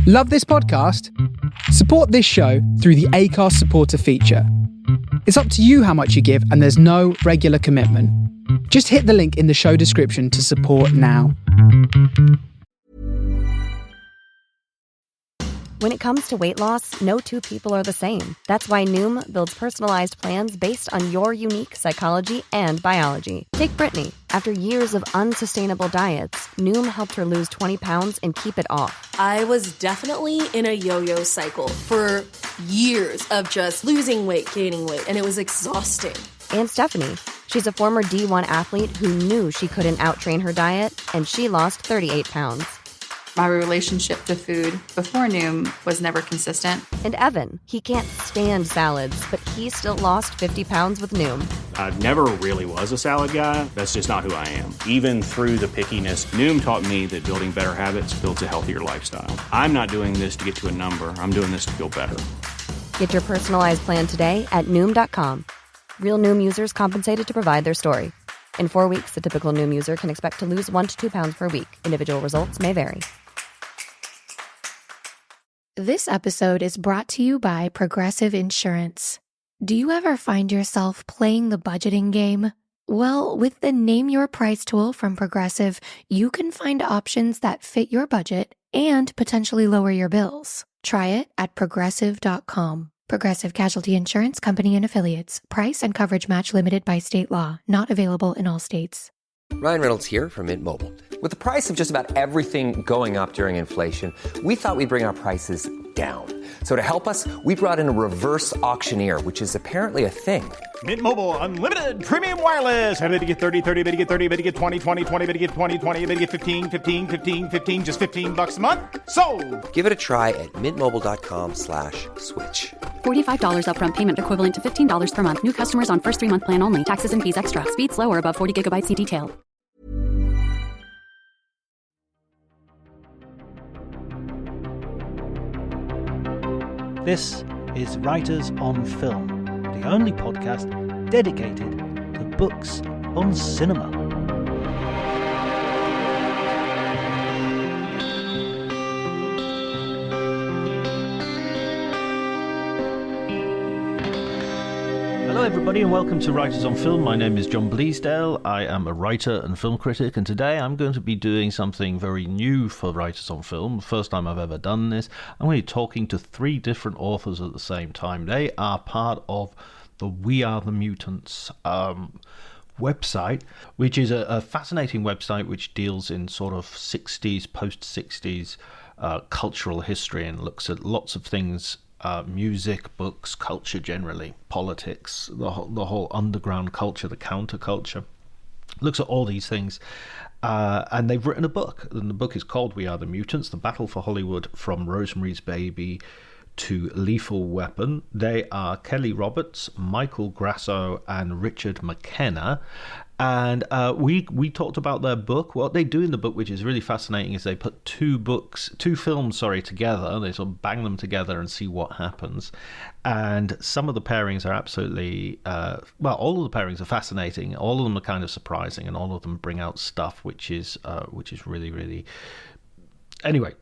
Love this podcast? Support this show through the Acast supporter feature. It's up to you how much you give, and there's no regular commitment. Just hit the link in the show description to support now. When it comes to weight loss, no two people are the same. That's why Noom builds personalized plans based on your unique psychology and biology. Take Brittany. After years of unsustainable diets, Noom helped her lose 20 pounds and keep it off. I was definitely in a yo-yo cycle for years of just losing weight, gaining weight, and it was exhausting. And Stephanie. She's a former D1 athlete who knew she couldn't outtrain her diet, and she lost 38 pounds. My relationship to food before Noom was never consistent. And Evan, he can't stand salads, but he still lost 50 pounds with Noom. I never really was a salad guy. That's just not who I am. Even through the pickiness, Noom taught me that building better habits builds a healthier lifestyle. I'm not doing this to get to a number. I'm doing this to feel better. Get your personalized plan today at Noom.com. Real Noom users compensated to provide their story. In 4 weeks, the typical Noom user can expect to lose 1 to 2 pounds per week. Individual results may vary. This episode is brought to you by Progressive Insurance. Do you ever find yourself playing the budgeting game? Well, with the Name Your Price tool from Progressive, you can find options that fit your budget and potentially lower your bills. Try it at Progressive.com. Progressive Casualty Insurance Company and Affiliates. Price and coverage match limited by state law. Not available in all states. Ryan Reynolds here from Mint Mobile. With the price of just about everything going up during inflation, we thought we'd bring our prices down. So to help us, we brought in a reverse auctioneer, which is apparently a thing. Mint Mobile Unlimited Premium Wireless. How to get 30, 30, bit to get 30, bit to get 20, 20, 20, bit to get 20, 20, bit to get 15, 15, 15, 15, just $15 a month? Sold! Give it a try at mintmobile.com/switch. $45 upfront payment equivalent to $15 per month. New customers on first 3-month plan only. Taxes and fees extra. Speed slower above 40 gigabytes. See detail. This is Writers on Film, the only podcast dedicated to books on cinema. Hello everybody and welcome to Writers on Film. My name is John Bleasdale. I am a writer and film critic, and today I'm going to be doing something very new for Writers on Film. The first time I've ever done this. I'm going to be talking to 3 different authors at the same time. They are part of the We Are the Mutants website, which is a fascinating website which deals in sort of 60s, post-60s cultural history and looks at lots of things. Music, books, culture generally, politics, the whole underground culture, the counterculture. Looks at all these things, and they've written a book, and the book is called We Are the Mutants, The Battle for Hollywood from Rosemary's Baby to Lethal Weapon. They are Kelly Roberts, Michael Grasso, and Richard McKenna. And we talked about their book. What they do in the book, which is really fascinating, is they put two films together. They sort of bang them together and see what happens. And some of the pairings are absolutely, all of the pairings are fascinating. All of them are kind of surprising, and all of them bring out stuff which is really, really. Anyway.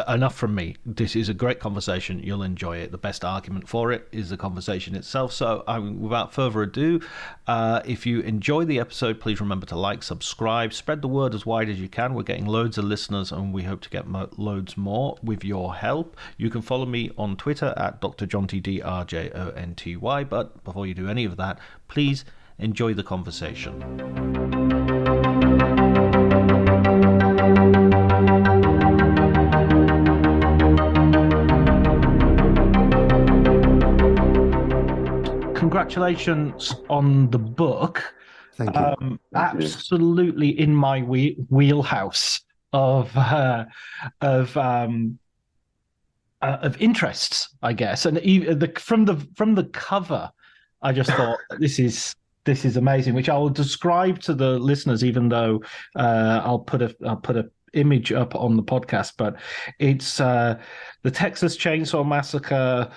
Enough from me. This is a great conversation. You'll enjoy it. The best argument for it is the conversation itself. So without further ado, if you enjoy the episode, please remember to like, subscribe, spread the word as wide as you can. We're getting loads of listeners and we hope to get loads more with your help. You can follow me on Twitter at DrJohnTDRJONTY. But before you do any of that, please enjoy the conversation. Congratulations on the book. Thank you. Absolutely in my wheelhouse of interests, I guess. And even from the cover, I just thought this is amazing, which I will describe to the listeners, even though I'll put a image up on the podcast. But it's the Texas Chainsaw Massacre.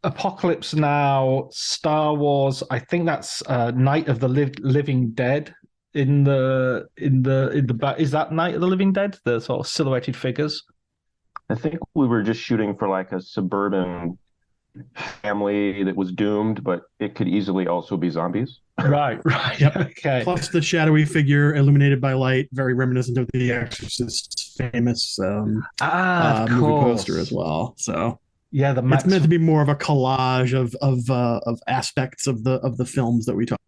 Apocalypse Now, Star Wars. I think that's Night of the Living Dead. In the back, is that Night of the Living Dead? The sort of silhouetted figures. I think we were just shooting for like a suburban family that was doomed, but it could easily also be zombies. Right, right. Yep. Okay. Plus the shadowy figure illuminated by light, very reminiscent of The Exorcist's famous Of movie course. poster as well. So Yeah, it's meant to be more of a collage of aspects of the films that we talk.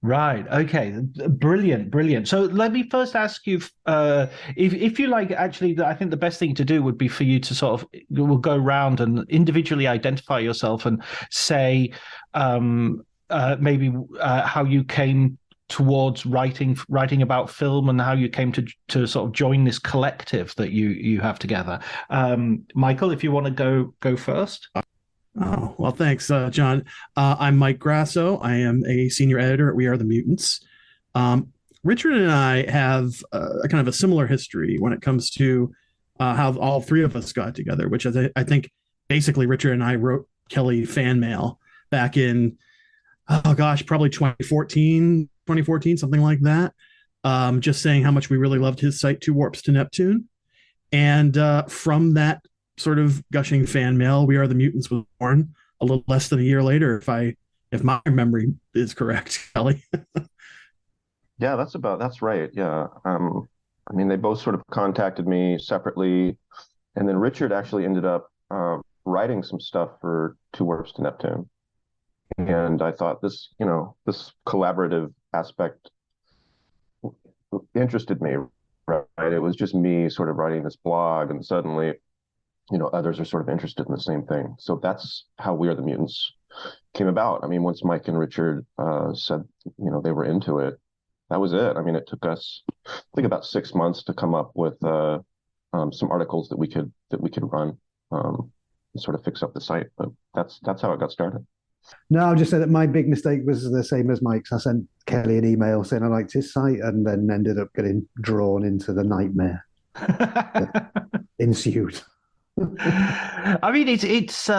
Right. Okay. Brilliant. Brilliant. So let me first ask you, if you like, actually, I think the best thing to do would be for you to sort of we'll go around and individually identify yourself and say maybe how you came towards writing about film and how you came to sort of join this collective that you have together. Michael, if you want to go first. Oh, well, thanks, John. I'm Mike Grasso. I am a senior editor at We Are the Mutants. Richard and I have a kind of a similar history when it comes to how all three of us got together, which I think basically Richard and I wrote Kelly fan mail back in, probably 2014, something like that. Just saying how much we really loved his site, Two Warps to Neptune. And from that sort of gushing fan mail, We Are the Mutants was born a little less than a year later, if my memory is correct, Kelly. Yeah, that's right. Yeah. I mean, they both sort of contacted me separately, and then Richard actually ended up writing some stuff for Two Warps to Neptune. And I thought this collaborative aspect interested me, right? It was just me sort of writing this blog, and suddenly others are sort of interested in the same thing. So that's how We Are the Mutants came about. I mean, once Mike and Richard said, they were into it, that was it. I mean, it took us, I think, about 6 months to come up with some articles that we could run and sort of fix up the site. But that's how it got started. No, I'll just say that my big mistake was the same as Mike's. I sent Kelly an email saying I liked his site, and then ended up getting drawn into the nightmare that ensued. I mean, it's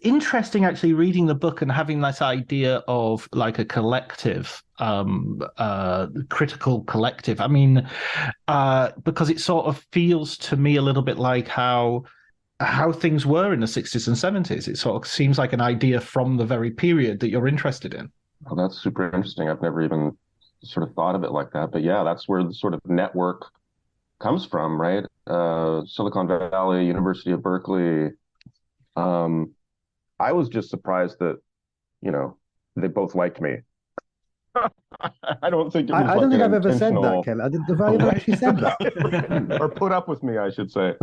interesting actually reading the book and having this idea of like a collective, critical collective. I mean, because it sort of feels to me a little bit like how things were in the 60s and 70s. It sort of seems like an idea from the very period that you're interested in. Well, that's super interesting. I've never even sort of thought of it like that. But yeah, that's where the sort of network comes from, right? Silicon Valley, University of Berkeley. I was just surprised that, they both liked me. I don't think it was I don't think I've ever said that, Kelly. Have I ever actually said that? Or put up with me, I should say.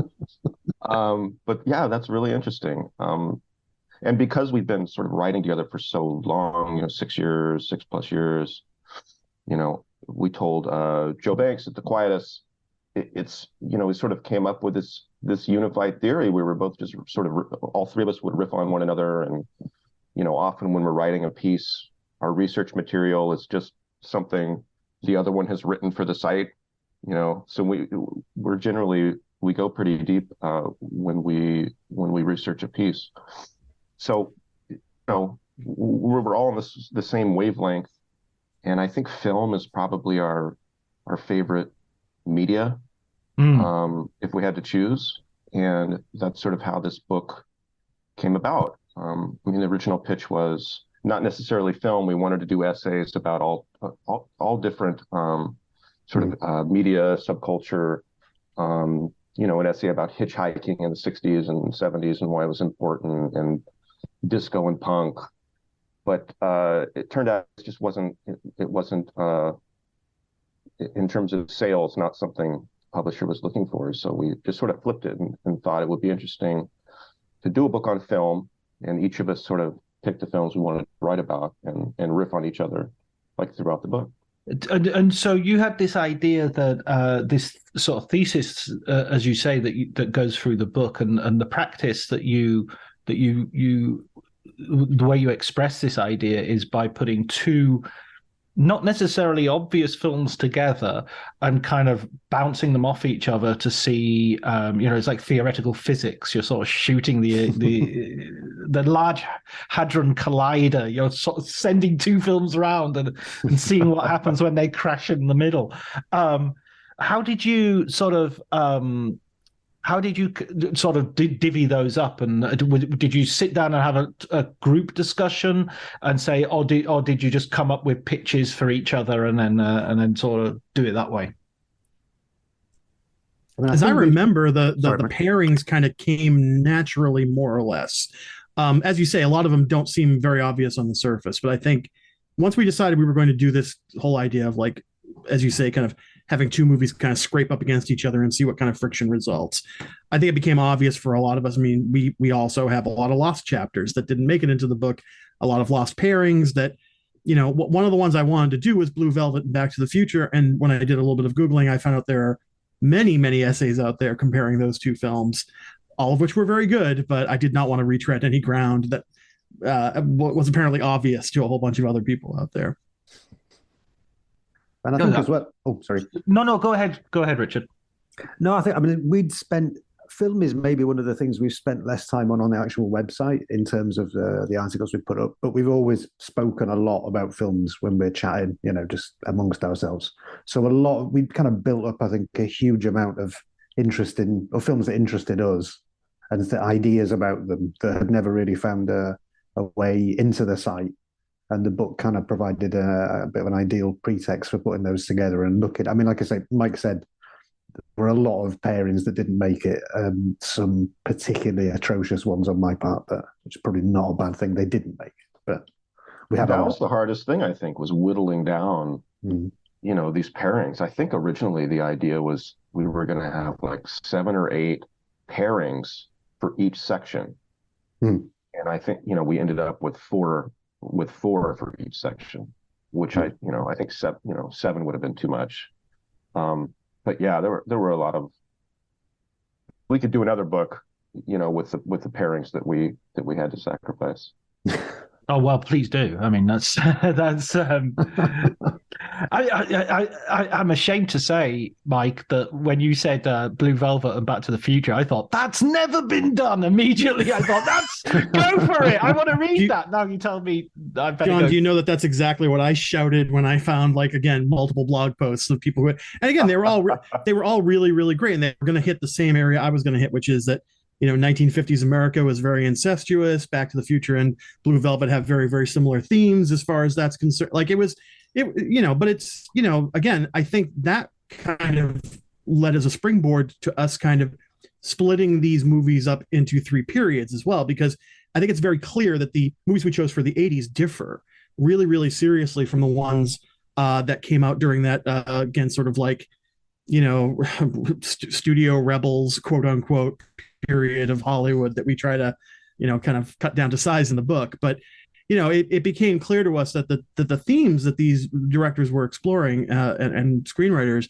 But yeah, that's really interesting. And because we've been sort of writing together for so long, 6 plus years, we told Joe Banks at the Quietus, it's we sort of came up with this unified theory. We were both just sort of, all three of us would riff on one another, and often when we're writing a piece, our research material is just something the other one has written for the site. So we're generally, we go pretty deep when we research a piece. So we're all on the same wavelength, and I think film is probably our favorite media, if we had to choose. And that's sort of how this book came about. I mean, the original pitch was not necessarily film. We wanted to do essays about all different sort of media, subculture, an essay about hitchhiking in the 60s and 70s and why it was important, and disco and punk. But it turned out it just wasn't in terms of sales, not something the publisher was looking for. So we just sort of flipped it and thought it would be interesting to do a book on film, and each of us sort of picked the films we wanted to write about and riff on each other like throughout the book. And so you had this idea that this sort of thesis, as you say, that goes through the book, and the practice that you the way you express this idea is by putting two not necessarily obvious films together and kind of bouncing them off each other to see, it's like theoretical physics. You're sort of shooting the Large Hadron Collider. You're sort of sending two films around and seeing what happens when they crash in the middle. How did you sort of How did you sort of divvy those up? And did you sit down and have a group discussion and say, or did you just come up with pitches for each other and then sort of do it that way? As I remember, the pairings kind of came naturally, more or less. As you say, a lot of them don't seem very obvious on the surface, but I think once we decided we were going to do this whole idea of, like, as you say, kind of having two movies kind of scrape up against each other and see what kind of friction results, I think it became obvious for a lot of us. I mean, we also have a lot of lost chapters that didn't make it into the book, a lot of lost pairings that, one of the ones I wanted to do was Blue Velvet and Back to the Future. And when I did a little bit of Googling, I found out there are many, many essays out there comparing those two films, all of which were very good, but I did not want to retread any ground that was apparently obvious to a whole bunch of other people out there. And I think as well. Oh, sorry. No, go ahead, Richard. No, I mean, film is maybe one of the things we've spent less time on the actual website in terms of the articles we put up, but we've always spoken a lot about films when we're chatting, just amongst ourselves. So we've kind of built up, I think, a huge amount of interest in, or films that interested us and the ideas about them that had never really found a way into the site. And the book kind of provided a bit of an ideal pretext for putting those together and looking. I mean, like I say, Mike said, there were a lot of pairings that didn't make it. Some particularly atrocious ones on my part, which is probably not a bad thing. They didn't make it, but we had. That was the hardest thing, I think, was whittling down, these pairings. I think originally the idea was we were going to have like 7 or 8 pairings for each section, and I think we ended up with four for each section, which I think 7 would have been too much. But yeah, there were a lot of. We could do another book, with the pairings that we had to sacrifice. Oh well, please do. I mean, that's. I'm ashamed to say, Mike, that when you said Blue Velvet and Back to the Future, I thought that's never been done. Immediately, I thought go for it. I want to read that. Now you tell me. I better John, go. do you know that's exactly what I shouted when I found, multiple blog posts of people who, and again, they were all really, really great, and they were going to hit the same area I was going to hit, which is that 1950s America was very incestuous. Back to the Future and Blue Velvet have very, very similar themes as far as that's concerned. But it's, again, I think that kind of led as a springboard to us kind of splitting these movies up into 3 periods as well, because I think it's very clear that the movies we chose for the 80s differ really, really seriously from the ones that came out during that, again, sort of studio rebels, quote unquote, period of Hollywood that we try to, kind of cut down to size in the book. But, it became clear to us that the themes that these directors were exploring and screenwriters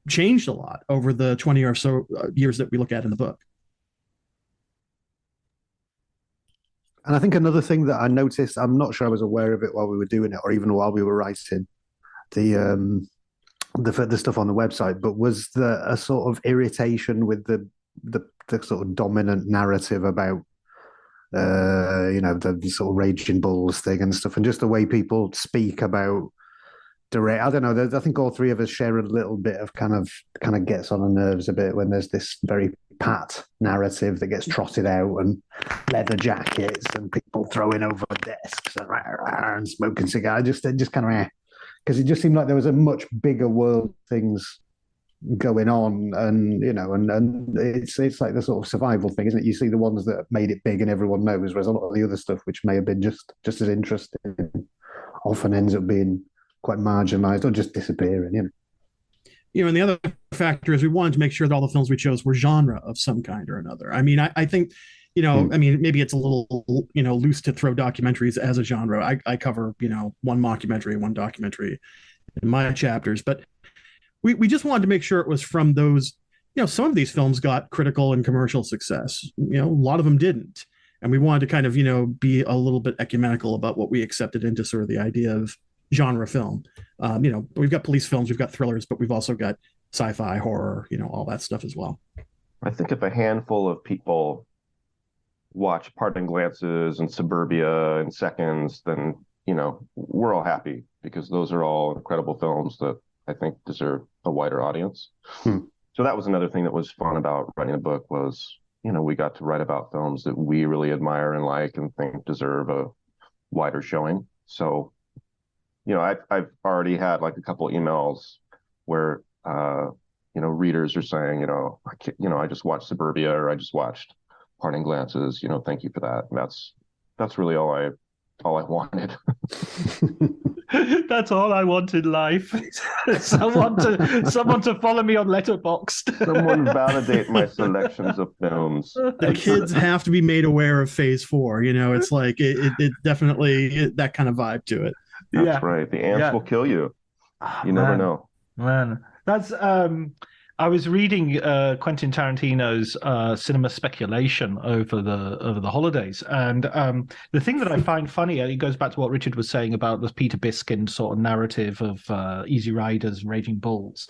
changed a lot over the 20 or so years that we look at in the book. And I think another thing that I noticed, I'm not sure I was aware of it while we were doing it, or even while we were writing the stuff on the website, but was a sort of irritation with the sort of dominant narrative about the sort of raging bulls thing and stuff, and just the way people speak about direct. I don't know. I think all 3 of us share a little bit of kind of gets on the nerves a bit when there's this very pat narrative that gets trotted out, and leather jackets and people throwing over desks and smoking cigars. It just kind of because it just seemed like there was a much bigger world of things going on, and and it's like the sort of survival thing, isn't it? You see the ones that made it big and everyone knows, whereas a lot of the other stuff, which may have been just as interesting, often ends up being quite marginalized or just disappearing. And the other factor is we wanted to make sure that all the films we chose were genre of some kind or another. I mean, I think I mean, maybe it's a little loose to throw documentaries as a genre. I cover one mockumentary, one documentary in my chapters, but we just wanted to make sure it was from those, some of these films got critical and commercial success. A lot of them didn't. And we wanted to kind of, be a little bit ecumenical about what we accepted into sort of the idea of genre film. We've got police films, we've got thrillers, but we've also got sci-fi, horror, all that stuff as well. I think if a handful of people watch Parting Glances and Suburbia in seconds, then, we're all happy, because those are all incredible films that I think deserve a wider audience. So that was another thing that was fun about writing a book was, we got to write about films that we really admire and like and think deserve a wider showing. So, I've already had like a couple of emails where, readers are saying, I just watched Suburbia or I just watched Parting Glances, thank you for that. And that's really all I wanted. That's all I want in life. someone to follow me on Letterboxd. Someone validate my selections of films. The kids have to be made aware of Phase 4. It's like it definitely that kind of vibe to it. That's right. The ants will kill you. You never know. Man, that's I was reading Quentin Tarantino's cinema speculation over the holidays, and the thing that I find funny, it goes back to what Richard was saying about the Peter Biskind sort of narrative of Easy Riders, Raging Bulls,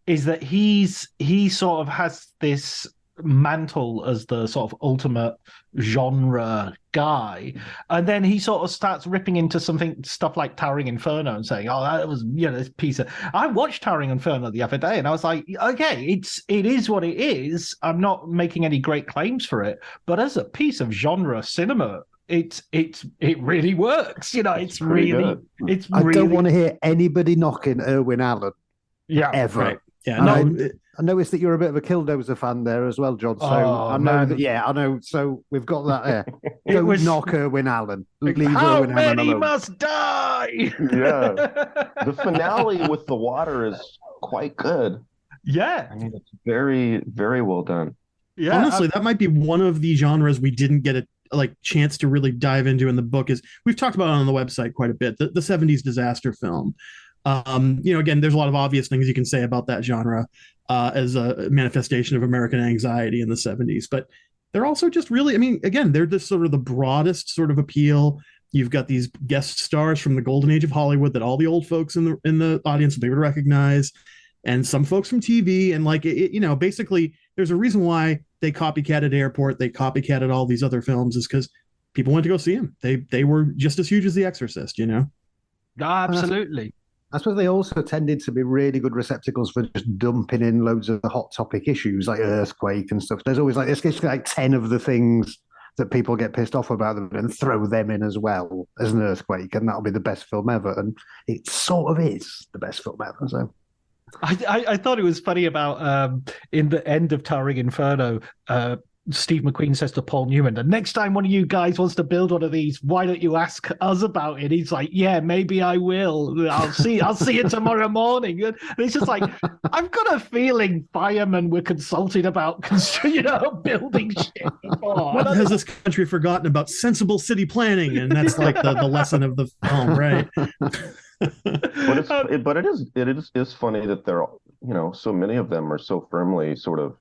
is that he sort of has this mantle as the sort of ultimate genre guy, and then he sort of starts ripping into stuff like Towering Inferno and saying, "Oh, that was this piece of." I watched Towering Inferno the other day, and I was like, "Okay, it is what it is. I'm not making any great claims for it, but as a piece of genre cinema, it really works. It's really good. it's. I really... don't want to hear anybody knocking Irwin Allen. Yeah, ever. Right. Yeah, I noticed that you're a bit of a Killdozer fan there as well, John. So I know that. Yeah, I know. So we've got that. Don't knock Irwin Allen. Leave How Irwin Allen many alone. must die? Yeah, the finale with the water is quite good. Yeah, I mean, it's very, very well done. Yeah, honestly, that might be one of the genres we didn't get a chance to really dive into in the book. Is we've talked about it on the website quite a bit. The 70s disaster film. Again, there's a lot of obvious things you can say about that genre as a manifestation of American anxiety in the 70s, but they're also just really, again, they're just sort of the broadest sort of appeal. You've got these guest stars from the golden age of Hollywood that all the old folks in the audience will be able to recognize, and some folks from TV, and basically there's a reason why they copycatted Airport, they copycatted all these other films, is because people went to go see them. They were just as huge as The Exorcist, Absolutely. I suppose they also tended to be really good receptacles for just dumping in loads of the hot topic issues like earthquake and stuff. There's always like 10 of the things that people get pissed off about them and throw them in as well as an earthquake, and that'll be the best film ever. And it sort of is the best film ever. So I thought it was funny about in the end of Towering Inferno, Steve McQueen says to Paul Newman, the next time one of you guys wants to build one of these, why don't you ask us about it? He's like, yeah, maybe I will. I'll see you tomorrow morning. And it's just like, I've got a feeling firemen were consulted about building shit. What has this country forgotten about sensible city planning? And that's like the lesson of the film, right? But it is funny that they're so many of them are so firmly sort of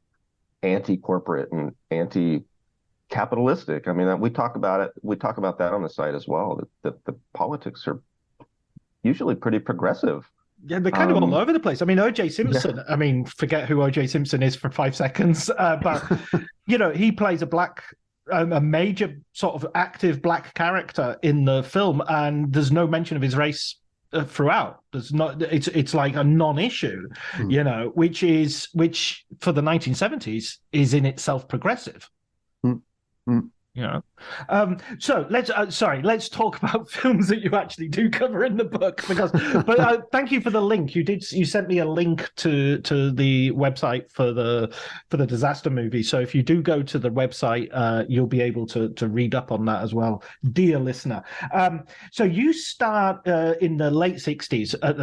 anti-corporate and anti-capitalistic. I mean, we talk about it. We talk about that on the site as well. That the politics are usually pretty progressive. Yeah, they're kind of all over the place. I mean, O.J. Simpson. Yeah. I mean, forget who O.J. Simpson is for 5 seconds, but he plays a major sort of active black character in the film, and there's no mention of his race throughout. There's not. It's like a non-issue, which for the 1970s is in itself progressive. So let's talk about films that you actually do cover in the book, but thank you for the link. You sent me a link to the website for the disaster movie. So if you do go to the website, you'll be able to read up on that as well, dear listener. So you start in the late 60s at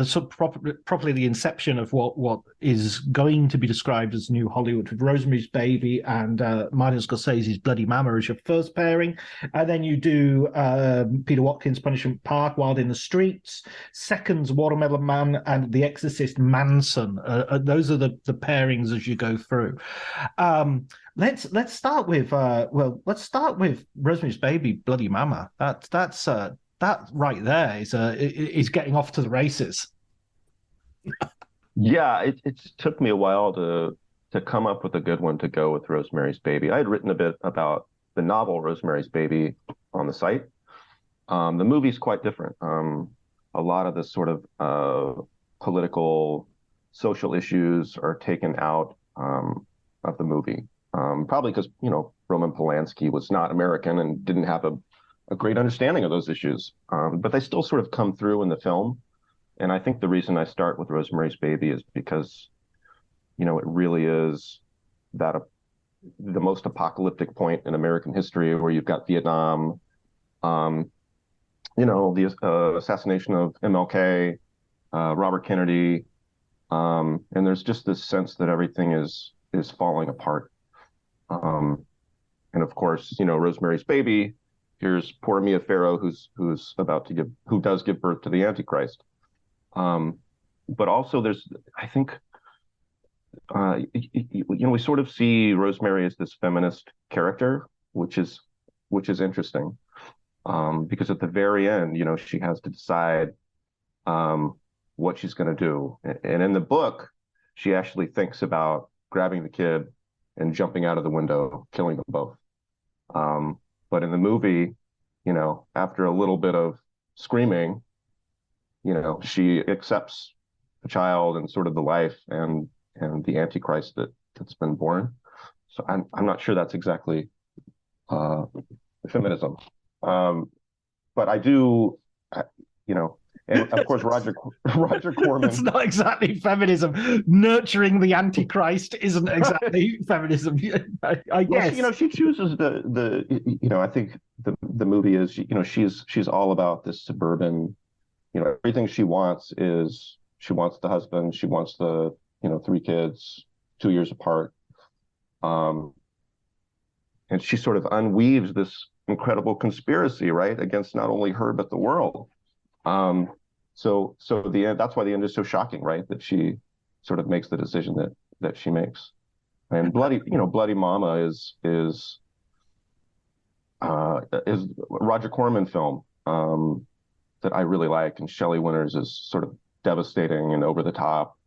probably the inception of what is going to be described as New Hollywood, with Rosemary's Baby and Martin Scorsese's Bloody Mama as your first pairing, and then you do Peter Watkins' Punishment Park, Wild in the Streets, Seconds, Watermelon Man, and The Exorcist Manson. Those are the pairings as you go through. Let's start with Rosemary's Baby, Bloody Mama. That right there is getting off to the races. Yeah, it took me a while to come up with a good one to go with Rosemary's Baby. I had written a bit about the novel Rosemary's Baby on the site. The movie's quite different. A lot of the sort of political social issues are taken out of the movie. Probably because, Roman Polanski was not American and didn't have a great understanding of those issues. But they still sort of come through in the film. And I think the reason I start with Rosemary's Baby is because, it really is the most apocalyptic point in American history, where you've got Vietnam, the assassination of MLK, Robert Kennedy, and there's just this sense that everything is falling apart. And of course, Rosemary's Baby. Here's poor Mia Farrow, who does give birth to the Antichrist. But also, I think, we sort of see Rosemary as this feminist character, which is interesting, because at the very end, she has to decide what she's going to do. And in the book, she actually thinks about grabbing the kid and jumping out of the window, killing them both. But in the movie, after a little bit of screaming, she accepts the child and sort of the life and the Antichrist that's been born. So I'm not sure that's exactly feminism. But I do, and of course, Roger Corman. It's not exactly feminism. Nurturing the Antichrist isn't exactly feminism. I guess. Well, she chooses I think the movie is, she's all about this suburban, everything she wants is, she wants the husband, she wants the, 3 kids, 2 years apart. And she sort of unweaves this incredible conspiracy, right, against not only her, but the world. So the end, that's why the end is so shocking, right? That she sort of makes the decision that she makes. And Bloody Mama is Roger Corman film that I really like, and Shelley Winters is sort of devastating and over the top.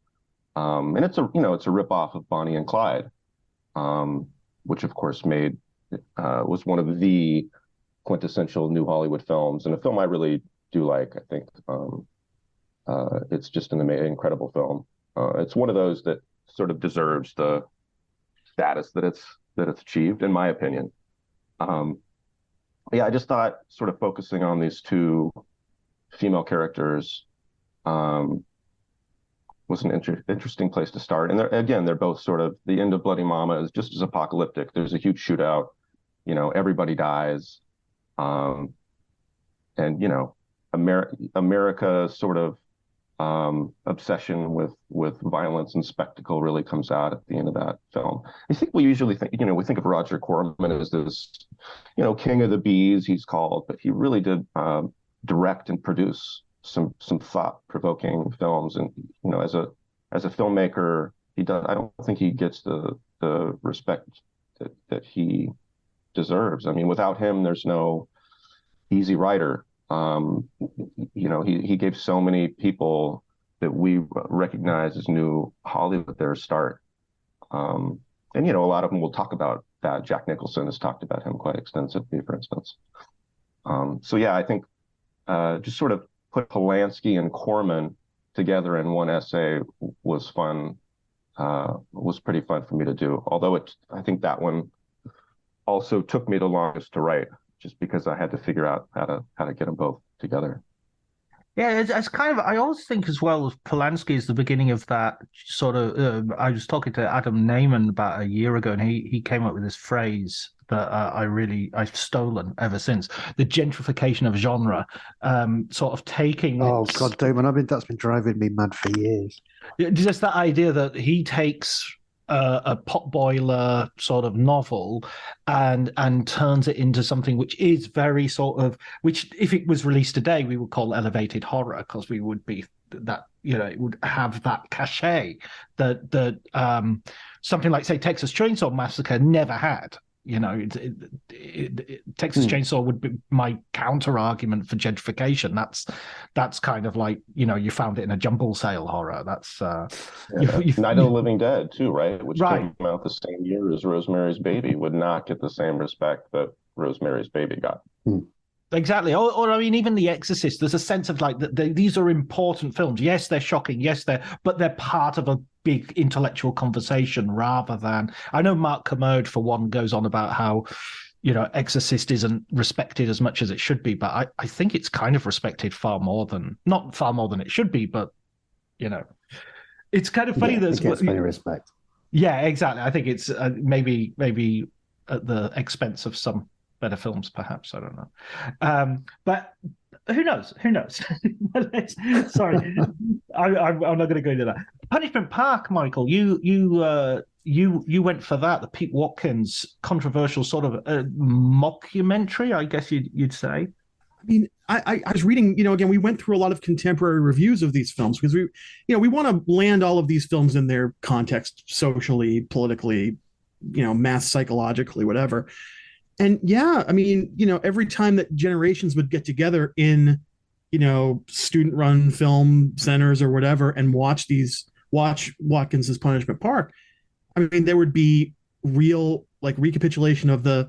And it's a ripoff of Bonnie and Clyde, which of course was one of the quintessential New Hollywood films, and a film I really do like. I think it's just an incredible film. It's one of those that sort of deserves the status that it's achieved, in my opinion. I just thought sort of focusing on these 2 female characters was an interesting place to start. And they're both sort of, the end of Bloody Mama is just as apocalyptic. There's a huge shootout, everybody dies. And, America's sort of obsession with violence and spectacle really comes out at the end of that film. I think we usually think, we think of Roger Corman as this, king of the bees, he's called, but he really did direct and produce some thought-provoking films. And, as a filmmaker, I don't think he gets the respect that he deserves. I mean, without him, there's no Easy Rider. He gave so many people that we recognize as New Hollywood their start. And, a lot of them will talk about that. Jack Nicholson has talked about him quite extensively, for instance. I think just sort of put Polanski and Corman together in one essay was fun, was pretty fun for me to do. Although I think that one also took me the longest to write, just because I had to figure out how to get them both together. Yeah, it's kind of, I always think as well of Polanski is the beginning of that sort of, I was talking to Adam Naiman about a year ago, and he came up with this phrase that I've stolen ever since, the gentrification of genre, sort of taking... Oh, God, Damon, that's been driving me mad for years. Just that idea that he takes a potboiler sort of novel and turns it into something which is very sort of, which if it was released today we would call elevated horror, because we would be that, it would have that cachet that something like, say, Texas Chainsaw Massacre never had. Texas Chainsaw would be my counter argument for gentrification. That's kind of like, you found it in a jumble sale horror. That's Night of the Living Dead too, right? Which came out the same year as Rosemary's Baby, would not get the same respect that Rosemary's Baby got. Exactly. Or I mean, even The Exorcist, there's a sense of like that these are important films. Yes, they're shocking. Yes, but they're part of a big intellectual conversation rather than. I know Mark Kermode, for one, goes on about how, Exorcist isn't respected as much as it should be, but I think it's kind of respected not far more than it should be, but it's kind of funny that it gets plenty of respect. Yeah, exactly. I think it's maybe at the expense of some better films, perhaps. I don't know. But who knows? Sorry, I'm not going to go into that. Punishment Park, Michael. You went for that. The Pete Watkins controversial sort of mockumentary, I guess you'd say. I mean, I was reading, again, we went through a lot of contemporary reviews of these films because we want to land all of these films in their context, socially, politically, mass psychologically, whatever. And yeah, I mean, every time that generations would get together in, student-run film centers or whatever and watch Watkins's Punishment Park, I mean, there would be real like recapitulation of the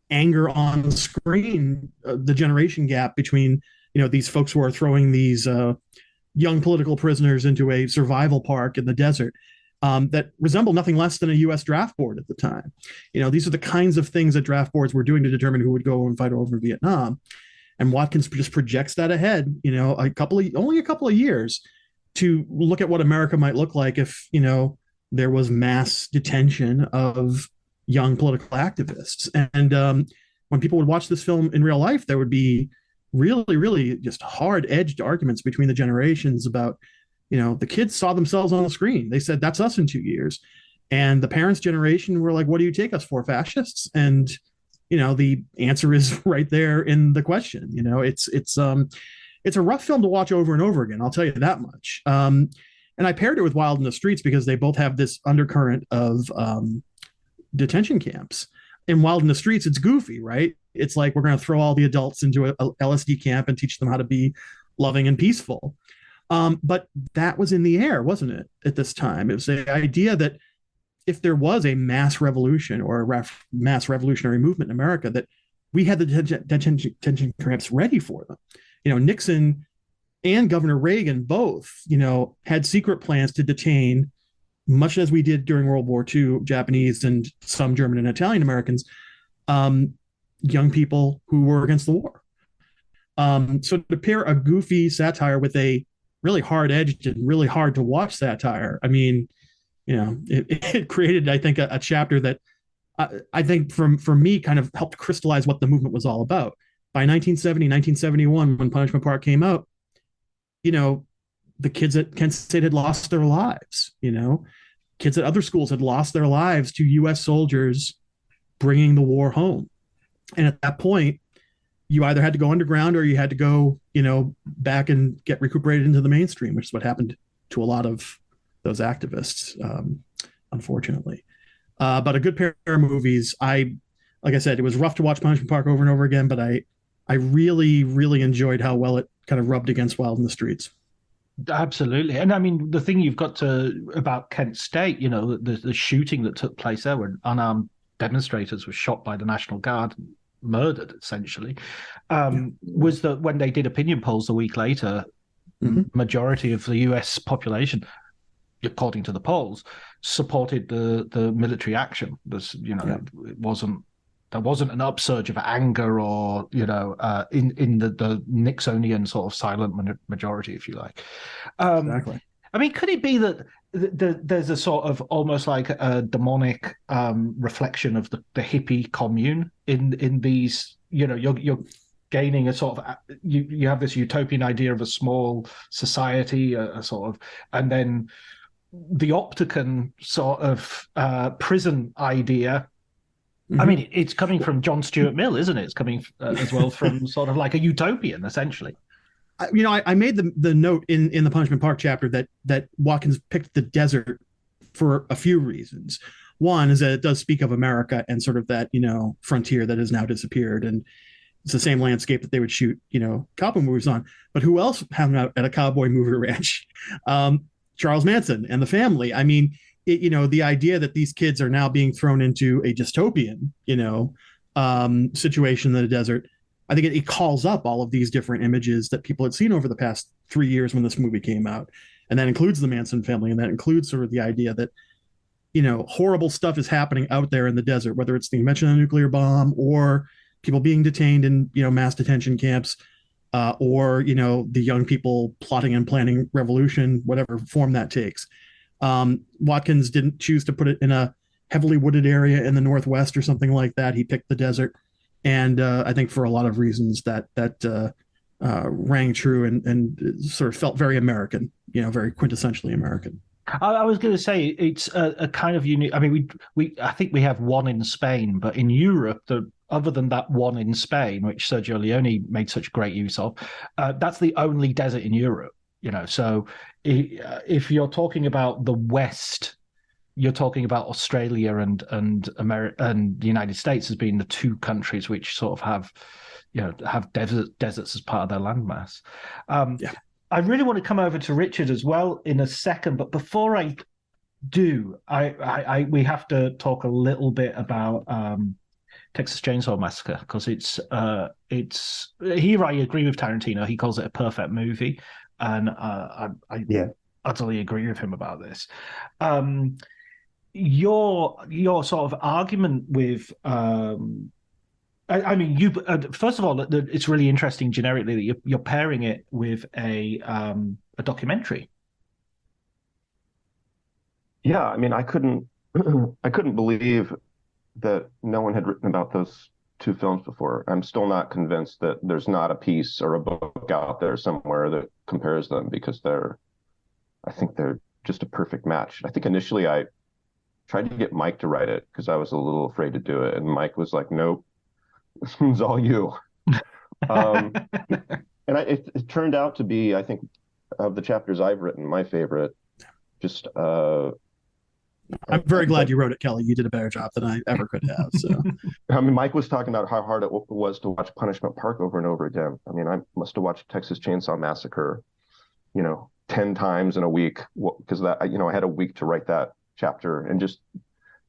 anger on screen, the generation gap between, these folks who are throwing these young political prisoners into a survival park in the desert. That resemble nothing less than a U.S. draft board at the time. These are the kinds of things that draft boards were doing to determine who would go and fight over Vietnam. And Watkins just projects that ahead, only a couple of years to look at what America might look like if, there was mass detention of young political activists. And when people would watch this film in real life, there would be really, really just hard-edged arguments between the generations about, the kids saw themselves on the screen. They said, that's us in 2 years. And the parents' generation were like, what do you take us for, fascists? And, the answer is right there in the question. It's a rough film to watch over and over again. I'll tell you that much. And I paired it with Wild in the Streets because they both have this undercurrent of detention camps. In Wild in the Streets, it's goofy, right? It's like we're going to throw all the adults into a LSD camp and teach them how to be loving and peaceful. But that was in the air, wasn't it, at this time? It was the idea that if there was a mass revolution or a mass revolutionary movement in America, that we had the detention camps ready for them. Nixon and Governor Reagan both, had secret plans to detain, much as we did during World War II, Japanese and some German and Italian Americans, young people who were against the war. So to pair a goofy satire with a really hard-edged and really hard to watch satire, I mean, it created, I think, a chapter that I think for me kind of helped crystallize what the movement was all about. By 1970, 1971, when Punishment Park came out, the kids at Kent State had lost their lives. Kids at other schools had lost their lives to U.S. soldiers bringing the war home. And at that point, you either had to go underground or you had to go, back and get recuperated into the mainstream, which is what happened to a lot of those activists, unfortunately. But a good pair of movies. Like I said, it was rough to watch Punishment Park over and over again, but I really, really enjoyed how well it kind of rubbed against Wild in the Streets. Absolutely. And I mean, the thing you've got about Kent State, the shooting that took place there when unarmed demonstrators were shot by the National Guard, murdered essentially, was that when they did opinion polls a week later, majority of the US population, according to the polls, supported the military action. There wasn't an upsurge of anger or, in the Nixonian sort of silent majority, if you like. Exactly. I mean, could it be that there's a sort of almost like a demonic reflection of the hippie commune in these, you're gaining a sort of, you have this utopian idea of a small society, a sort of, and then the Opticon sort of prison idea. I mean, it's coming from John Stuart Mill, isn't it? It's coming as well from sort of like a utopian, essentially. I made the note in the Punishment Park chapter that Watkins picked the desert for a few reasons. One is that it does speak of America and sort of that, frontier that has now disappeared. And it's the same landscape that they would shoot, cowboy movies on. But who else hung out at a cowboy movie ranch? Charles Manson and the family. I mean, the idea that these kids are now being thrown into a dystopian, situation in the desert I think it calls up all of these different images that people had seen over the past 3 years when this movie came out. And that includes the Manson family, and that includes sort of the idea that, horrible stuff is happening out there in the desert, whether it's the invention of the nuclear bomb or people being detained in, mass detention camps, or, the young people plotting and planning revolution, whatever form that takes. Watkins didn't choose to put it in a heavily wooded area in the Northwest or something like that. He picked the desert. And I think for a lot of reasons that rang true and sort of felt very American, very quintessentially American. I was going to say it's a kind of unique. I mean, I think we have one in Spain, but in Europe, other than that one in Spain, which Sergio Leone made such great use of, that's the only desert in Europe. So if you're talking about the West, you're talking about Australia and America and the United States as being the two countries which sort of have deserts as part of their landmass. I really want to come over to Richard as well in a second, but before I do, we have to talk a little bit about Texas Chainsaw Massacre, because here I agree with Tarantino. He calls it a perfect movie, and I utterly agree with him about this. Your sort of argument with I mean, you first of all, it's really interesting generically that you're pairing it with a documentary. Yeah, I mean, I couldn't believe that no one had written about those two films before. I'm still not convinced that there's not a piece or a book out there somewhere that compares them, because I think they're just a perfect match. I think initially I tried to get Mike to write it because I was a little afraid to do it, and Mike was like, "Nope, this one's all you." And it turned out to be, I think, of the chapters I've written, my favorite. Just I'm very glad you wrote it, Kelly. You did a better job than I ever could have. So, I mean, Mike was talking about how hard it was to watch Punishment Park over and over again. I mean, I must have watched Texas Chainsaw Massacre, 10 times in a week, because I had a week to write that chapter, and just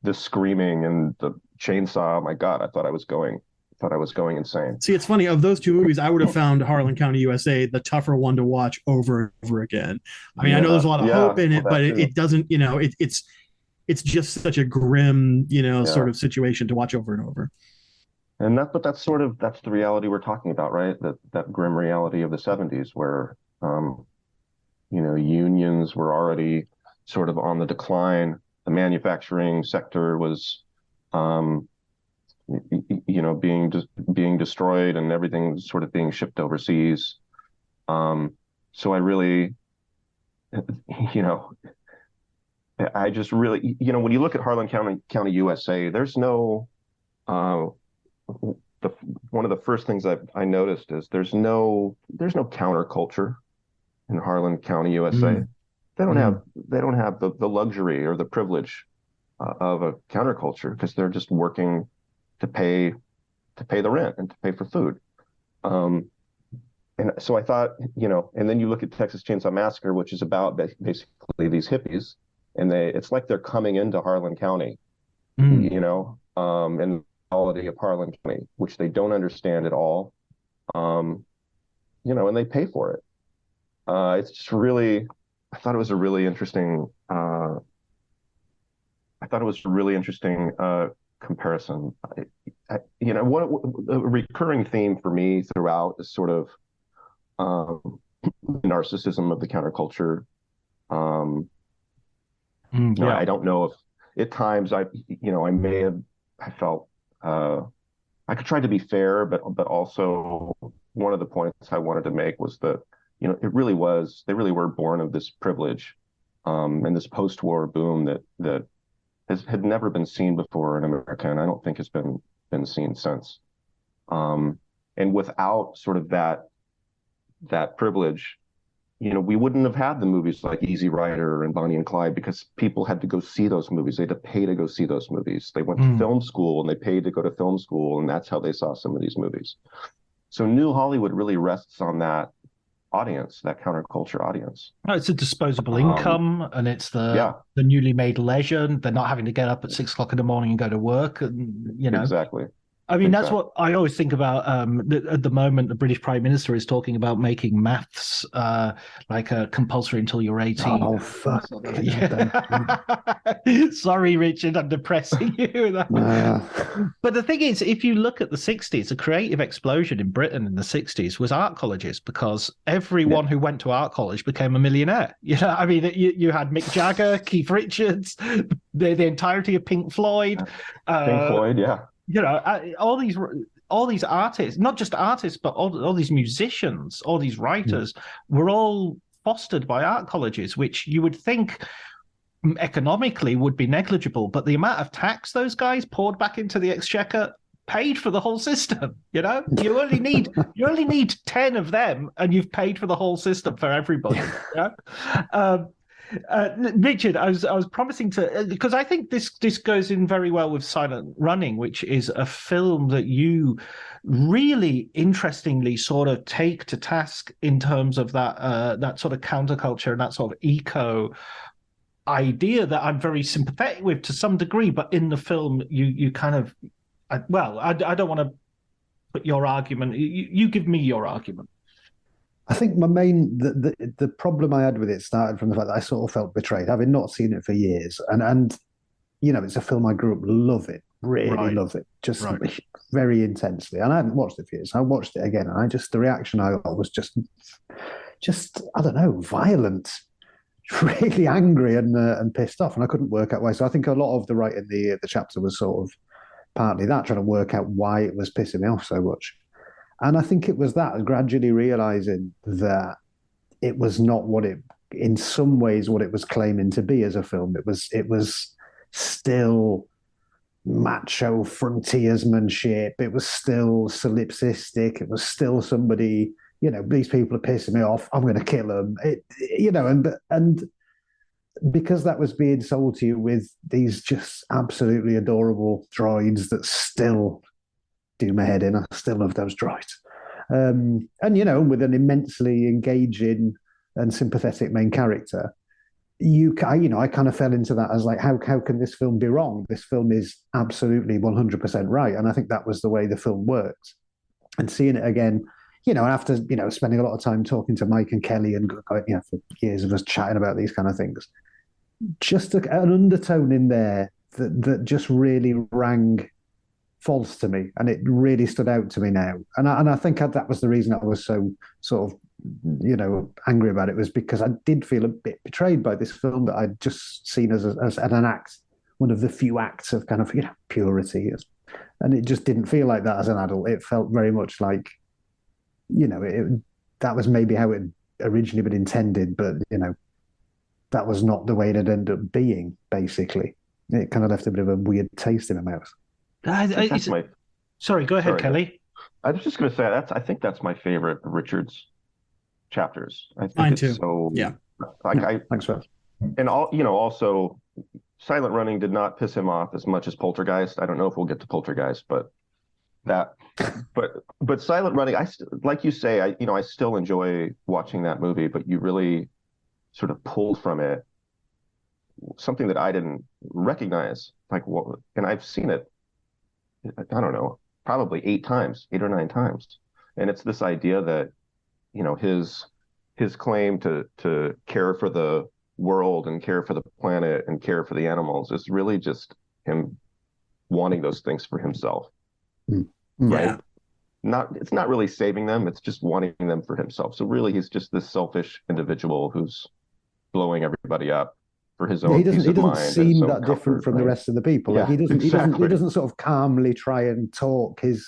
the screaming and the chainsaw. Oh my God, I thought I was going insane. See, it's funny, of those two movies, I would have found Harlan County, USA the tougher one to watch over and over again. I mean, I know there's a lot of hope in it, but it doesn't, it's just such a grim, sort of situation to watch over and over. And that's the reality we're talking about, right? That grim reality of the 70s, where unions were already sort of on the decline. The manufacturing sector was being destroyed, and everything was sort of being shipped overseas. So I really, I just really, when you look at Harlan County, USA, there's no, one of the first things I noticed is there's no counterculture in Harlan County, USA. They don't have the luxury or the privilege of a counterculture, because they're just working to pay the rent and to pay for food. And so I thought, and then you look at Texas Chainsaw Massacre, which is about basically these hippies, and it's like they're coming into Harlan County, and the quality of Harlan County, which they don't understand at all, and they pay for it. It's just really, I thought it was a really interesting comparison. A recurring theme for me throughout is sort of narcissism of the counterculture. I don't know if at times I felt I could try to be fair, but also one of the points I wanted to make was that they really were born of this privilege, and this post-war boom that had never been seen before in America, and I don't think has been seen since. And without sort of that privilege, we wouldn't have had the movies like Easy Rider and Bonnie and Clyde, because people had to go see those movies. They had to pay to go see those movies. They went to film school, and they paid to go to film school, and that's how they saw some of these movies. So New Hollywood really rests on that audience, that counterculture audience. No, it's a disposable income, and it's the newly made leisure. They're not having to get up at 6 o'clock in the morning and go to work, and Exactly. I mean, that's what I always think about. At the moment, the British Prime Minister is talking about making maths like compulsory until you're 18. Oh, fuck. Sorry, Richard, I'm depressing you. But the thing is, if you look at the 60s, the creative explosion in Britain in the 60s was art colleges, because everyone who went to art college became a millionaire. I mean, you had Mick Jagger, Keith Richards, the entirety of Pink Floyd. Pink Floyd, all these artists, not just artists, but all these musicians, all these writers were all fostered by art colleges, which you would think economically would be negligible, but the amount of tax those guys poured back into the exchequer paid for the whole system. You only need 10 of them and you've paid for the whole system for everybody. Richard, I was promising to, because I think this goes in very well with Silent Running, which is a film that you really interestingly sort of take to task in terms of that sort of counterculture and that sort of eco idea that I'm very sympathetic with to some degree. But in the film, you kind of, I don't want to put your argument. You give me your argument. I think the problem I had with it started from the fact that I sort of felt betrayed, having not seen it for years. And it's a film I grew up loving, really love it, just very intensely. And I hadn't watched it for years. I watched it again, and the reaction I got was just I don't know, violent, really angry and pissed off. And I couldn't work out why. So I think a lot of the writing the chapter was sort of partly that, trying to work out why it was pissing me off so much. And I think it was that, gradually realizing that it was not in some ways, what it was claiming to be as a film. It was still macho frontiersmanship. It was still solipsistic. It was still somebody, these people are pissing me off, I'm going to kill them. And because that was being sold to you with these just absolutely adorable droids that still do my head in. I still love those droids. And, with an immensely engaging and sympathetic main character, I kind of fell into that as like, how can this film be wrong? This film is absolutely 100% right. And I think that was the way the film worked. And seeing it again, after, spending a lot of time talking to Mike and Kelly and, for years of us chatting about these kind of things, just an undertone in there that just really rang false to me, and it really stood out to me now. And I think that was the reason I was so sort of, angry about it, was because I did feel a bit betrayed by this film that I'd just seen as an act, one of the few acts of kind of, purity. And it just didn't feel like that as an adult. It felt very much like, that was maybe how it originally been intended, but, that was not the way it had ended up being, basically. It kind of left a bit of a weird taste in my mouth. Sorry, go ahead, Kelly. I was just going to say I think that's my favorite of Richard's chapters. I think Mine it's too. So Thanks for that. And also Silent Running did not piss him off as much as Poltergeist. I don't know if we'll get to Poltergeist, but Silent Running, like you say, I still enjoy watching that movie, but you really sort of pulled from it something that I didn't recognize, and I've seen it, I don't know, probably 8 or 9 times. And it's this idea that, his claim to care for the world and care for the planet and care for the animals is really just him wanting those things for himself. Right? It's not really saving them, it's just wanting them for himself. So really he's just this selfish individual who's blowing everybody up for his own peace of mind. He doesn't seem that different from the rest of the people. Yeah, he doesn't sort of calmly try and talk his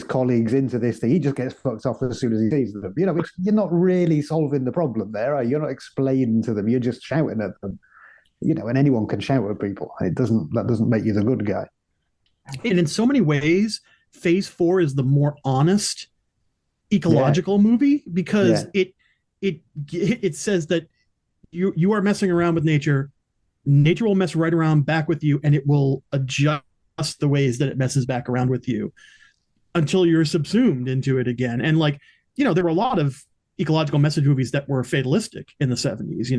colleagues into this thing. He just gets fucked off as soon as he sees them. You're not really solving the problem there, are you? You're not explaining to them. You're just shouting at them. And anyone can shout at people. That doesn't make you the good guy. And in so many ways, Phase 4 is the more honest ecological movie, because it says that you are messing around with nature. Nature will mess right around back with you, and it will adjust the ways that it messes back around with you until you're subsumed into it again. And there were a lot of ecological message movies that were fatalistic in the 70s,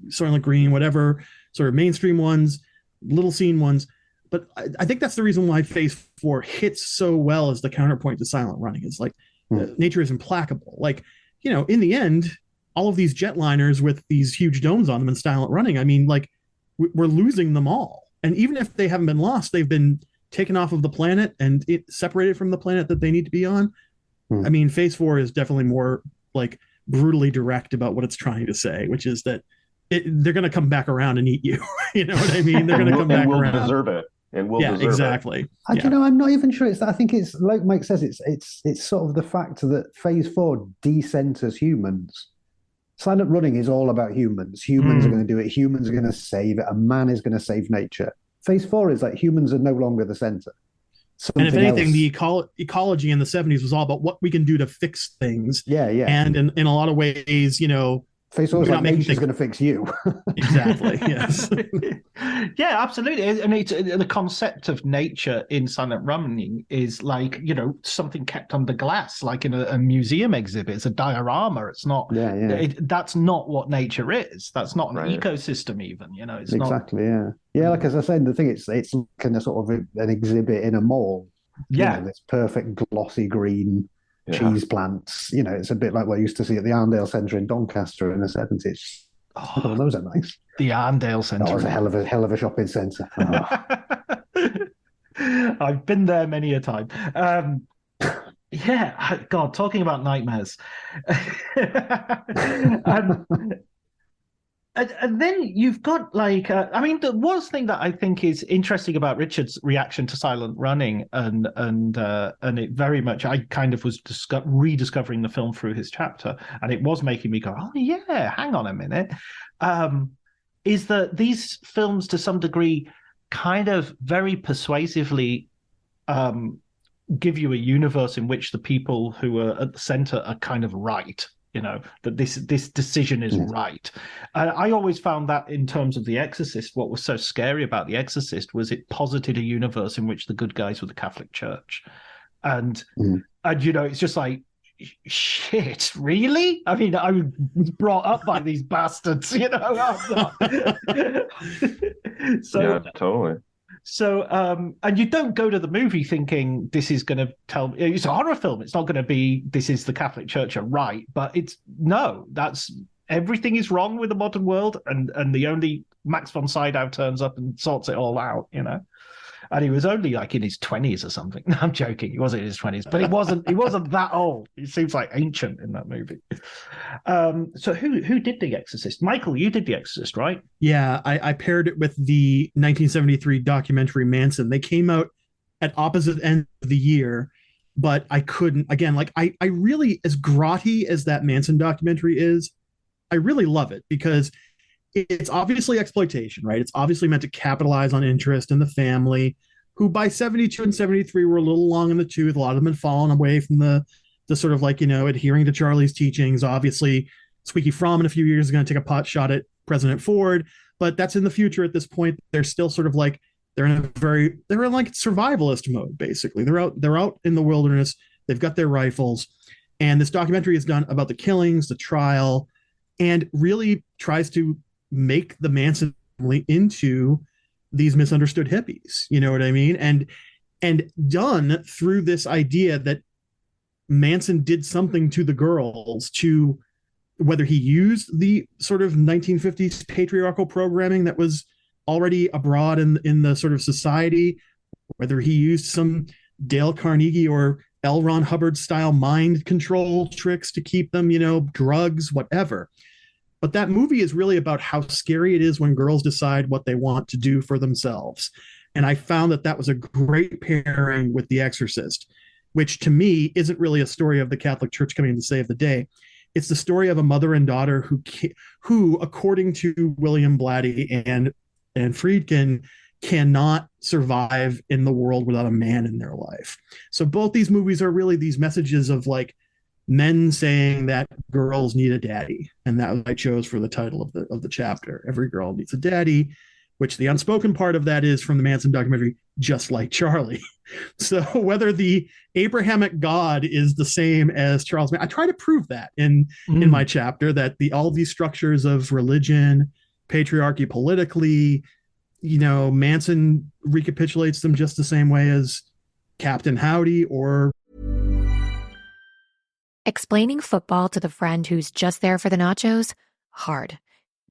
Soylent Green, whatever, sort of mainstream ones, little scene ones. But I think that's the reason why Phase 4 hits so well as the counterpoint to Silent Running. Is like nature is implacable. Like, you know, in the end, all of these jetliners with these huge domes on them and Silent Running, I mean, like, we're losing them all. And even if they haven't been lost, they've been taken off of the planet and separated from the planet that they need to be on. I mean, Phase 4 is definitely more like brutally direct about what it's trying to say, which is that they're going to come back around and eat you. You know what I mean? They're going to come back we'll around. Deserve it. And we'll deserve exactly. it. I don't know. I'm not even sure it's that. I think it's like Mike says. It's sort of the fact that Phase 4 decenters humans. Silent Running is all about humans. Humans are going to do it. Humans are going to save it. A man is going to save nature. Phase 4 is like humans are no longer the center. And if anything, the ecology in the 70s was all about what we can do to fix things. Yeah. And in a lot of ways, you know, Phase 4 is like nature's going to fix you. Exactly. Yes. Yeah, absolutely. And it's the concept of nature in Silent Running is like, you know, something kept under glass, like in a museum exhibit. It's a diorama. It's not. That's not what nature is. That's not an ecosystem, even. You know, it's exactly. Yeah. Like as I said, the thing it's kind of sort of an exhibit in a mall. Yeah. You know, this perfect glossy green. Cheese plants, you know, it's a bit like what I used to see at the Arndale Centre in Doncaster in the 70s. Oh, those are nice. The Arndale Centre. That was a hell of a shopping centre. Oh. I've been there many a time. Yeah, God, talking about nightmares. And then you've got like, I mean, the one thing that I think is interesting about Richard's reaction to Silent Running, and it very much, I kind of was rediscovering the film through his chapter, and it was making me go, oh yeah, hang on a minute, is that these films to some degree kind of very persuasively give you a universe in which the people who are at the center are kind of right. You know, that this decision is right. I always found that in terms of The Exorcist, what was so scary about The Exorcist was it posited a universe in which the good guys were the Catholic Church. And you know, it's just like, shit, really? I mean, I was brought up by these bastards, you know? So, yeah, totally. So, and you don't go to the movie thinking this is going to tell. It's a horror film. It's not going to be this is the Catholic Church are right, but that's everything is wrong with the modern world, and the only Max von Sydow turns up and sorts it all out, you know. And he was only like in his 20s or something. No, I'm joking. He wasn't in his 20s, but he wasn't that old. He seems like ancient in that movie. So who did The Exorcist? Michael, you did The Exorcist, right? Yeah, I paired it with the 1973 documentary Manson. They came out at opposite ends of the year, but I couldn't. Again, like I really, as grotty as that Manson documentary is, I really love it because it's obviously exploitation, right? It's obviously meant to capitalize on interest in the family, who by 72 and 73 were a little long in the tooth. A lot of them had fallen away from the sort of like, you know, adhering to Charlie's teachings. Obviously, Squeaky Fromm in a few years is going to take a pot shot at President Ford, but that's in the future at this point. They're still sort of like, they're in like survivalist mode, basically. They're out in the wilderness. They've got their rifles. And this documentary is done about the killings, the trial, and really tries to make the Manson family into these misunderstood hippies, you know what I mean? And done through this idea that Manson did something to the girls, to whether he used the sort of 1950s patriarchal programming that was already abroad in the sort of society, whether he used some Dale Carnegie or L. Ron Hubbard style mind control tricks to keep them, you know, drugs, whatever. But that movie is really about how scary it is when girls decide what they want to do for themselves. And I found that was a great pairing with The Exorcist, which to me isn't really a story of the Catholic Church coming to save the day. It's the story of a mother and daughter who according to William Blatty and Friedkin, cannot survive in the world without a man in their life. So both these movies are really these messages of like men saying that girls need a daddy, and that I chose for the title of the chapter. Every girl needs a daddy, which the unspoken part of that is from the Manson documentary, just like Charlie. So whether the Abrahamic God is the same as Charles Manson, I try to prove that in my chapter, that all these structures of religion, patriarchy politically, Manson recapitulates them just the same way as Captain Howdy or Explaining football to the friend who's just there for the nachos? Hard.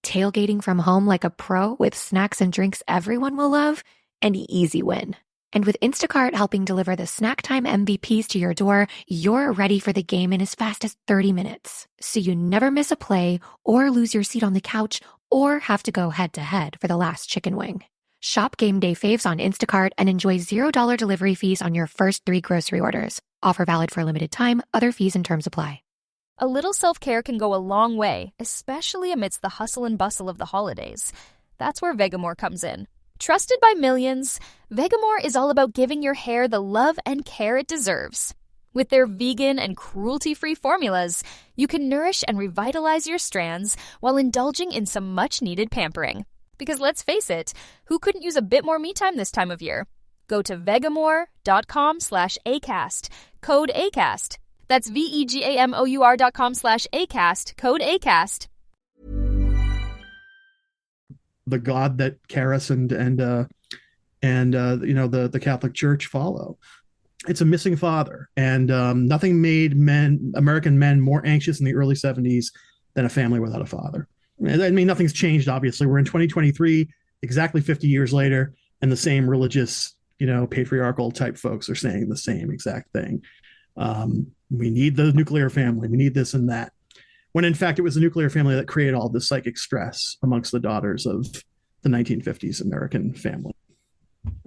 Tailgating from home like a pro with snacks and drinks everyone will love? An easy win. And with Instacart helping deliver the snack time MVPs to your door, you're ready for the game in as fast as 30 minutes. So you never miss a play or lose your seat on the couch or have to go head to head for the last chicken wing. Shop game day faves on Instacart and enjoy $0 delivery fees on your first 3 grocery orders. Offer valid for a limited time. Other fees and terms apply. A little self-care can go a long way, especially amidst the hustle and bustle of the holidays. That's where Vegamore comes in. Trusted by millions, Vegamore is all about giving your hair the love and care it deserves. With their vegan and cruelty-free formulas, you can nourish and revitalize your strands while indulging in some much-needed pampering. Because let's face it, who couldn't use a bit more me time this time of year? Go to vegamore.com/ACAST, code ACAST. That's vegamor.com/ACAST, code ACAST. The God that Karis and the Catholic Church follow. It's a missing father, and nothing made American men more anxious in the early 70s than a family without a father. I mean, nothing's changed, obviously. We're in 2023, exactly 50 years later, and the same religious, patriarchal type folks are saying the same exact thing. We need the nuclear family. We need this and that. When in fact, it was the nuclear family that created all this psychic stress amongst the daughters of the 1950s American family.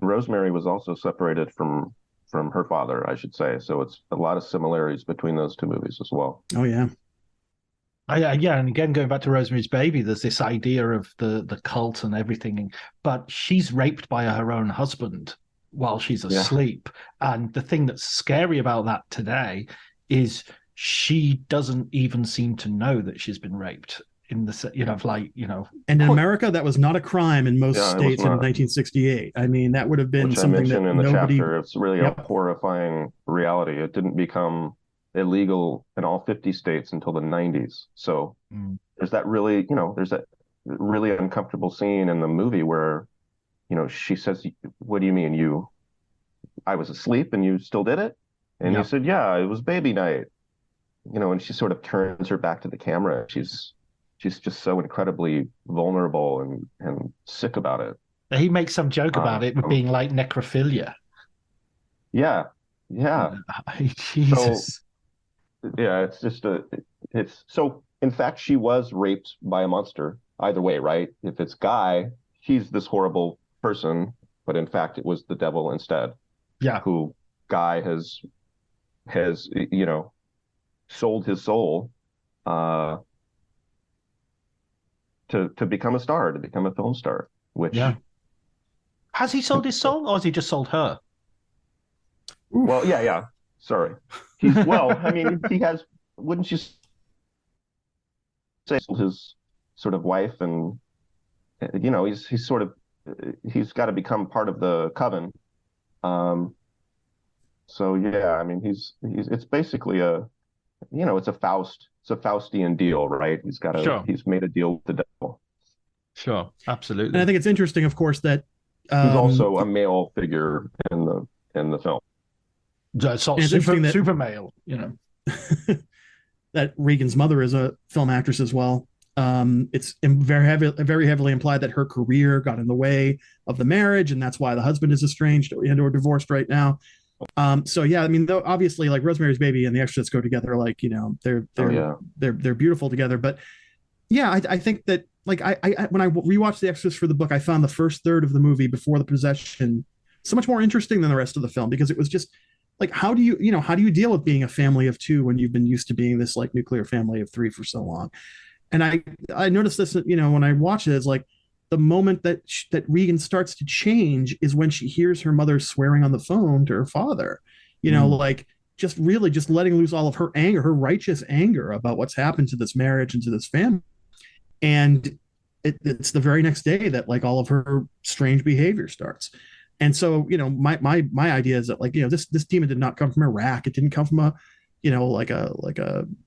Rosemary was also separated from her father, I should say. So it's a lot of similarities between those two movies as well. Oh, yeah. Yeah, and again, going back to Rosemary's Baby, there's this idea of the cult and everything, but she's raped by her own husband while she's asleep. Yeah. And the thing that's scary about that today is she doesn't even seem to know that she's been raped. And in America, that was not a crime in most states in 1968. I mean, that would have been something that in the chapter. It's really a horrifying reality. It didn't become illegal in all 50 states until the 90s. So there's that really, there's that really uncomfortable scene in the movie where, she says, "What do you mean I was asleep and you still did it?" And you said, "Yeah, it was baby night." And she sort of turns her back to the camera. She's just so incredibly vulnerable and sick about it. He makes some joke about it being like necrophilia. Yeah. Jesus. So, it's just so in fact, she was raped by a monster either way, right? If it's Guy, he's this horrible person, but in fact, it was the devil instead. Yeah. Who Guy has sold his soul, to become a star, to become a film star, which... Yeah. Has he sold his soul, or has he just sold her? Well, yeah. Sorry. He has, wouldn't you say, his sort of wife, and, he's got to become part of the coven. So, yeah, it's basically it's a Faustian deal, right? He's made a deal with the devil. Sure, absolutely. And I think it's interesting, of course, that who's also a male figure in the film. Super male, that Reagan's mother is a film actress as well. It's very heavily implied that her career got in the way of the marriage, and that's why the husband is estranged and or divorced right now. So yeah, though obviously, like Rosemary's Baby and The Exorcist go together, like they're beautiful together. But yeah, I think that like I when I rewatched The Exorcist for the book, I found the first third of the movie before the possession so much more interesting than the rest of the film, because it was just like, how do you deal with being a family of two when you've been used to being this like nuclear family of three for so long? And I noticed this, when I watch it, it's like the moment that Regan starts to change is when she hears her mother swearing on the phone to her father, like just letting loose all of her anger, her righteous anger about what's happened to this marriage and to this family. And it's the very next day that like all of her strange behavior starts. And so, my idea is that like, this demon did not come from Iraq. It didn't come from a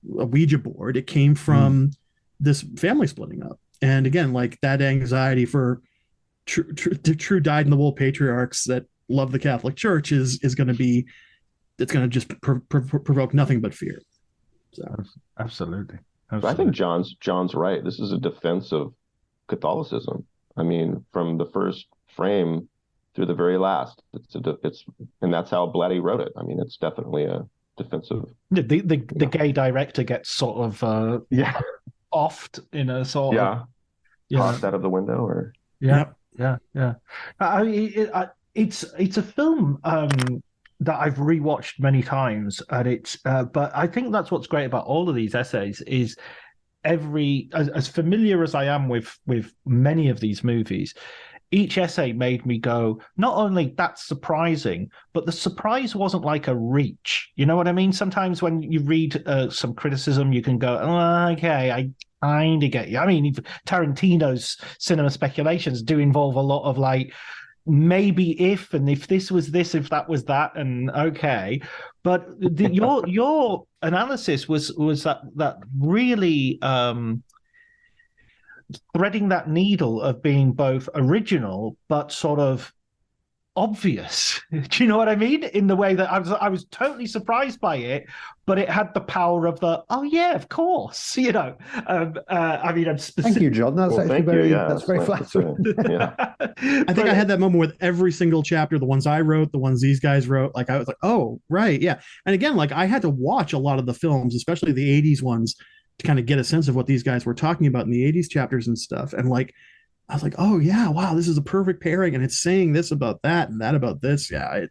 Ouija board. It came from this family splitting up. And again, like that anxiety for true dyed-in-the-wool patriarchs that love the Catholic Church is going to be, it's going to just provoke nothing but fear. So absolutely. I think John's right. This is a defense of Catholicism. I mean, from the first frame through the very last, and that's how Blatty wrote it. I mean, it's definitely a defensive. The gay director gets sort of offed in a sort of tossed out of the window, or yeah. It's a film that I've rewatched many times, and it's but I think that's what's great about all of these essays is as familiar as I am with many of these movies, each essay made me go, not only that's surprising, but the surprise wasn't like a reach. You know what I mean? Sometimes when you read some criticism, you can go, oh, okay, I kind of get you. I mean, Tarantino's cinema speculations do involve a lot of like, maybe if this was this, if that was that, and okay. But your analysis was that really threading that needle of being both original but sort of obvious. Do you know what I mean? In the way that I was totally surprised by it, but it had the power of the of course. You know, I mean, I'm specific. Thank you, John. That's actually very flattering. I think I had that moment with every single chapter, the ones I wrote, the ones these guys wrote. Like I was like, oh, right, yeah. And again, like I had to watch a lot of the films, especially the '80s ones, to kind of get a sense of what these guys were talking about in the '80s chapters and stuff. And like, I was like, oh yeah, wow, this is a perfect pairing, and it's saying this about that and that about this. Yeah,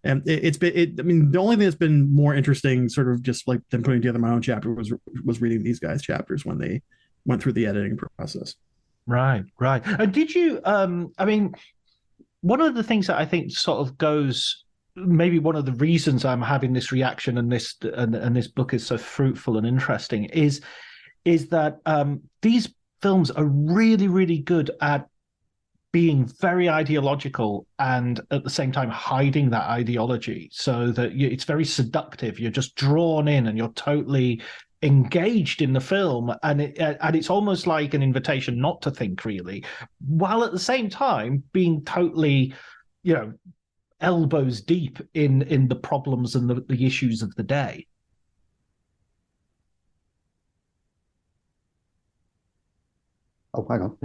it's been. I mean, the only thing that's been more interesting, sort of just like than putting together my own chapter, was reading these guys' chapters when they went through the editing process. Right. And did you? I mean, one of the things that I think sort of goes. Maybe one of the reasons I'm having this reaction and this book is so fruitful and interesting is that these films are really, really good at being very ideological and at the same time hiding that ideology, so that it's very seductive. You're just drawn in and you're totally engaged in the film, and it's almost like an invitation not to think really, while at the same time being totally, you know, elbows deep in the problems and the issues of the day. Oh, hang on.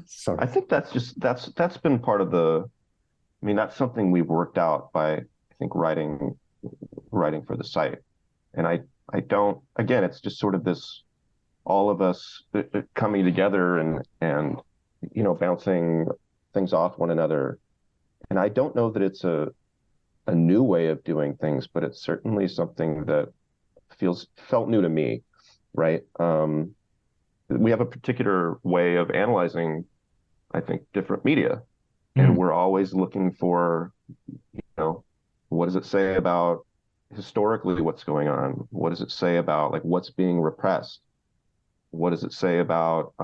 Sorry. I think that's been part of the. I mean, that's something we've worked out by, I think, writing for the site, and I don't. Again, it's just sort of this, all of us coming together and you know, bouncing things off one another. And I don't know that it's a new way of doing things, but it's certainly something that felt new to me, right? We have a particular way of analyzing, I think, different media, and we're always looking for, you know, what does it say about historically what's going on? What does it say about like what's being repressed? What does it say about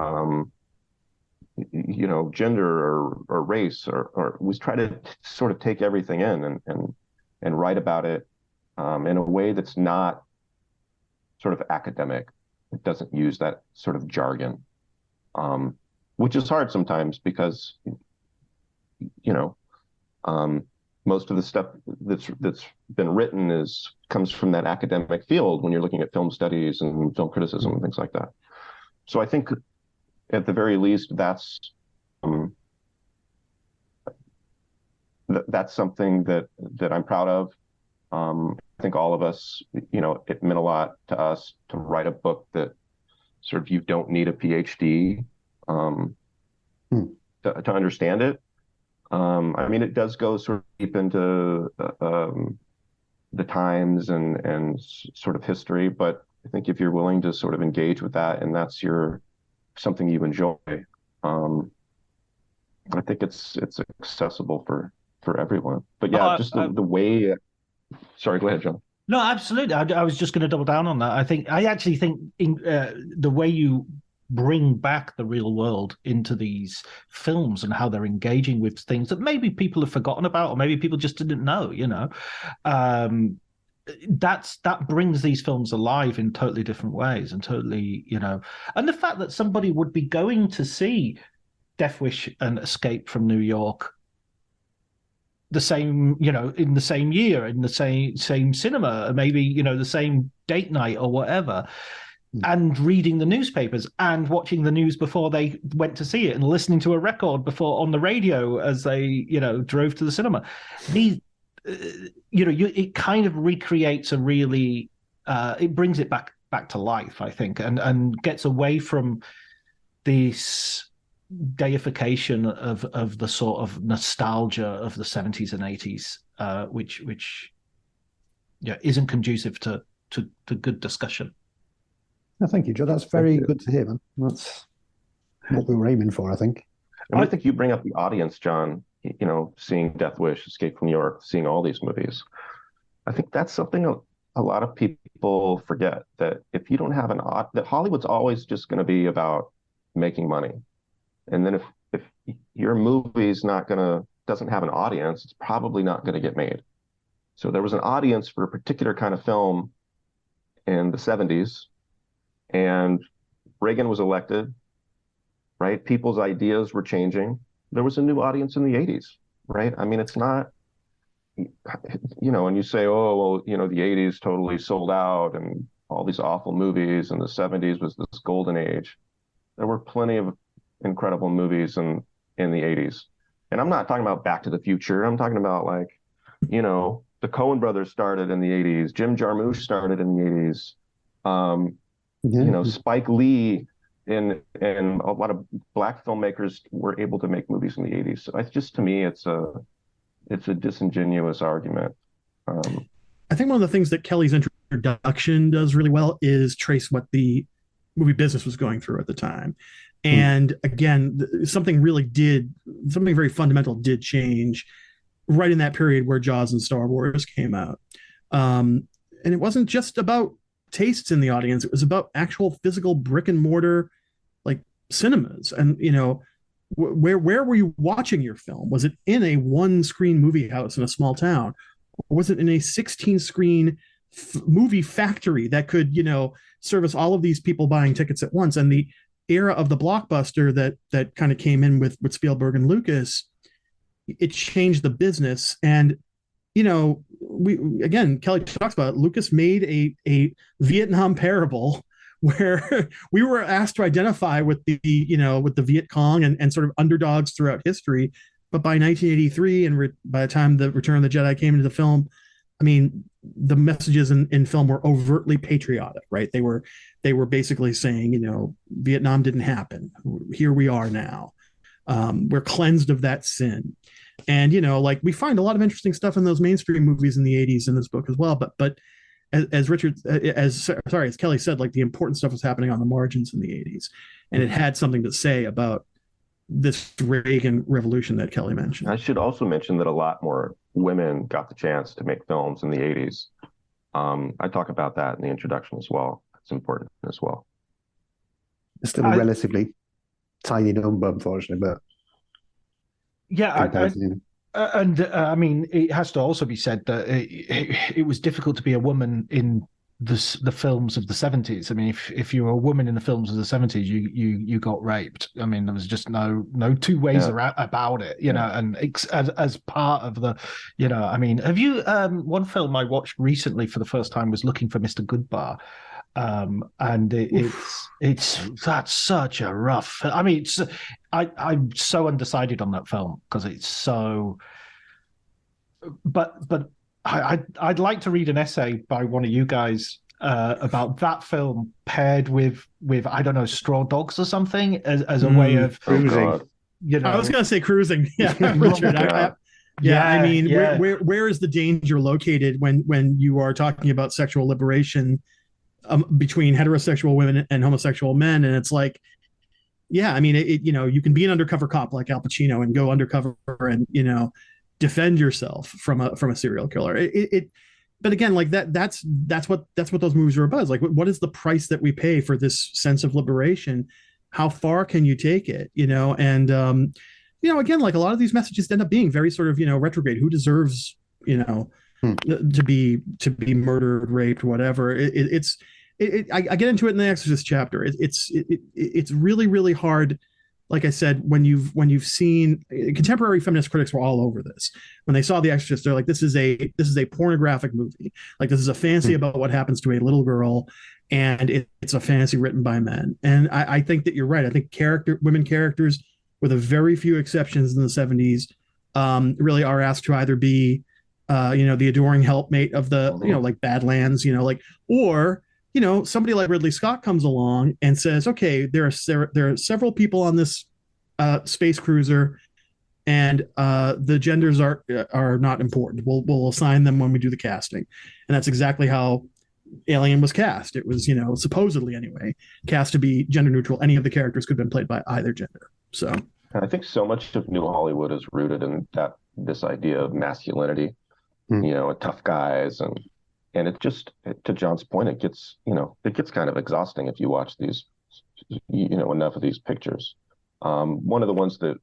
you know, gender or race, or we try to sort of take everything in and write about it in a way that's not sort of academic. It doesn't use that sort of jargon, which is hard sometimes because, you know, most of the stuff that's been written comes from that academic field when you're looking at film studies and film criticism and things like that. So I think, at the very least, that's something that I'm proud of. I think all of us, you know, it meant a lot to us to write a book that sort of you don't need a PhD to understand it. I mean, it does go sort of deep into the times and sort of history, but I think if you're willing to sort of engage with that and that's something you enjoy, I think it's accessible for everyone. But yeah, the way. Sorry, go ahead, John. No, absolutely. I was just going to double down on that. I actually think the way you bring back the real world into these films and how they're engaging with things that maybe people have forgotten about, or maybe people just didn't know, you know, that brings these films alive in totally different ways, and totally, you know, and the fact that somebody would be going to see Death Wish and Escape from New York the same, in the same year, in the same cinema, maybe, the same date night or whatever, and reading the newspapers and watching the news before they went to see it and listening to a record before on the radio as they, drove to the cinema. These, it kind of recreates a really, it brings it back to life, I think, and gets away from this deification of the sort of nostalgia of the 70s and 80s, which isn't conducive to good discussion. No, thank you, Joe. That's very good to hear, man. That's what we were aiming for, I think. And I think you bring up the audience, John, seeing Death Wish, Escape from New York, seeing all these movies. I think that's something a lot of people forget, that if you don't have that Hollywood's always just going to be about making money. And then if your movie's doesn't have an audience, it's probably not going to get made. So there was an audience for a particular kind of film in the 70s, and Reagan was elected, right? People's ideas were changing. There was a new audience in the 80s, right? I mean, it's not, and you say, oh, well, the 80s totally sold out and all these awful movies, and the 70s was this golden age. There were plenty of incredible movies in the 80s. And I'm not talking about Back to the Future. I'm talking about the Coen brothers started in the 80s. Jim Jarmusch started in the 80s. Spike Lee and a lot of black filmmakers were able to make movies in the 80s. So it's just, to me, it's a disingenuous argument. I think one of the things that Kelly's introduction does really well is trace what the movie business was going through at the time. And again, something very fundamental did change right in that period where Jaws and Star Wars came out. And it wasn't just about tastes in the audience. It was about actual physical brick and mortar, like cinemas. And, where were you watching your film? Was it in a one screen movie house in a small town? Or was it in a 16 screen movie factory that could, service all of these people buying tickets at once? And the era of the blockbuster that kind of came in with Spielberg and Lucas, it changed the business. And Kelly talks about it. Lucas made a Vietnam parable where we were asked to identify with the Viet Cong and sort of underdogs throughout history. But by 1983, and by the time the Return of the Jedi came into the film, I mean, the messages in film were overtly patriotic, right? They were basically saying, Vietnam didn't happen. Here we are now. We're cleansed of that sin. And, we find a lot of interesting stuff in those mainstream movies in the 80s in this book as well. But as Kelly said, the important stuff was happening on the margins in the 80s. And it had something to say about this Reagan revolution that Kelly mentioned. I should also mention that a lot more women got the chance to make films in the 80s. I talk about that in the introduction as well. It's important as well. It's still a relatively tiny number, unfortunately, but I mean, it has to also be said that it was difficult to be a woman in the films of the 70s. I mean, if you were a woman in the films of the 70s, you got raped. I mean, there was just no two ways about it, and as part of the, I mean, have you, one film I watched recently for the first time was Looking for Mr. Goodbar. And that's such a rough, I mean, I'm so undecided on that film because it's so, but I'd like to read an essay by one of you guys about that film paired with I don't know, Straw Dogs or something as a way of cruising. I was going to say cruising. Yeah, Richard. I mean, where is the danger located when you are talking about sexual liberation between heterosexual women and homosexual men? And it's like, I mean, you can be an undercover cop like Al Pacino and go undercover and defend yourself from a serial killer. But again, that's what those movies are about. It's like, what is the price that we pay for this sense of liberation? How far can you take it? And again, like a lot of these messages end up being very sort of retrograde. Who deserves to be murdered, raped, whatever? I get into it in the Exorcist chapter. It's really, really hard like I said, when you've seen contemporary feminist critics were all over this. When they saw The Exorcist, they're like, this is a pornographic movie. Like, this is a fantasy about what happens to a little girl, and it's a fantasy written by men. And I think that you're right. I think women characters, with a very few exceptions in the 70s, really are asked to either be the adoring helpmate of the, like Badlands, or somebody like Ridley Scott comes along and says, okay, there are several people on this space cruiser, and the genders are not important. We'll assign them when we do the casting. And that's exactly how Alien was cast. It was, supposedly anyway, cast to be gender neutral. Any of the characters could have been played by either gender. So I think so much of New Hollywood is rooted in this idea of masculinity, tough guys, and it just, to John's point, it gets kind of exhausting if you watch these, enough of these pictures. One of the ones that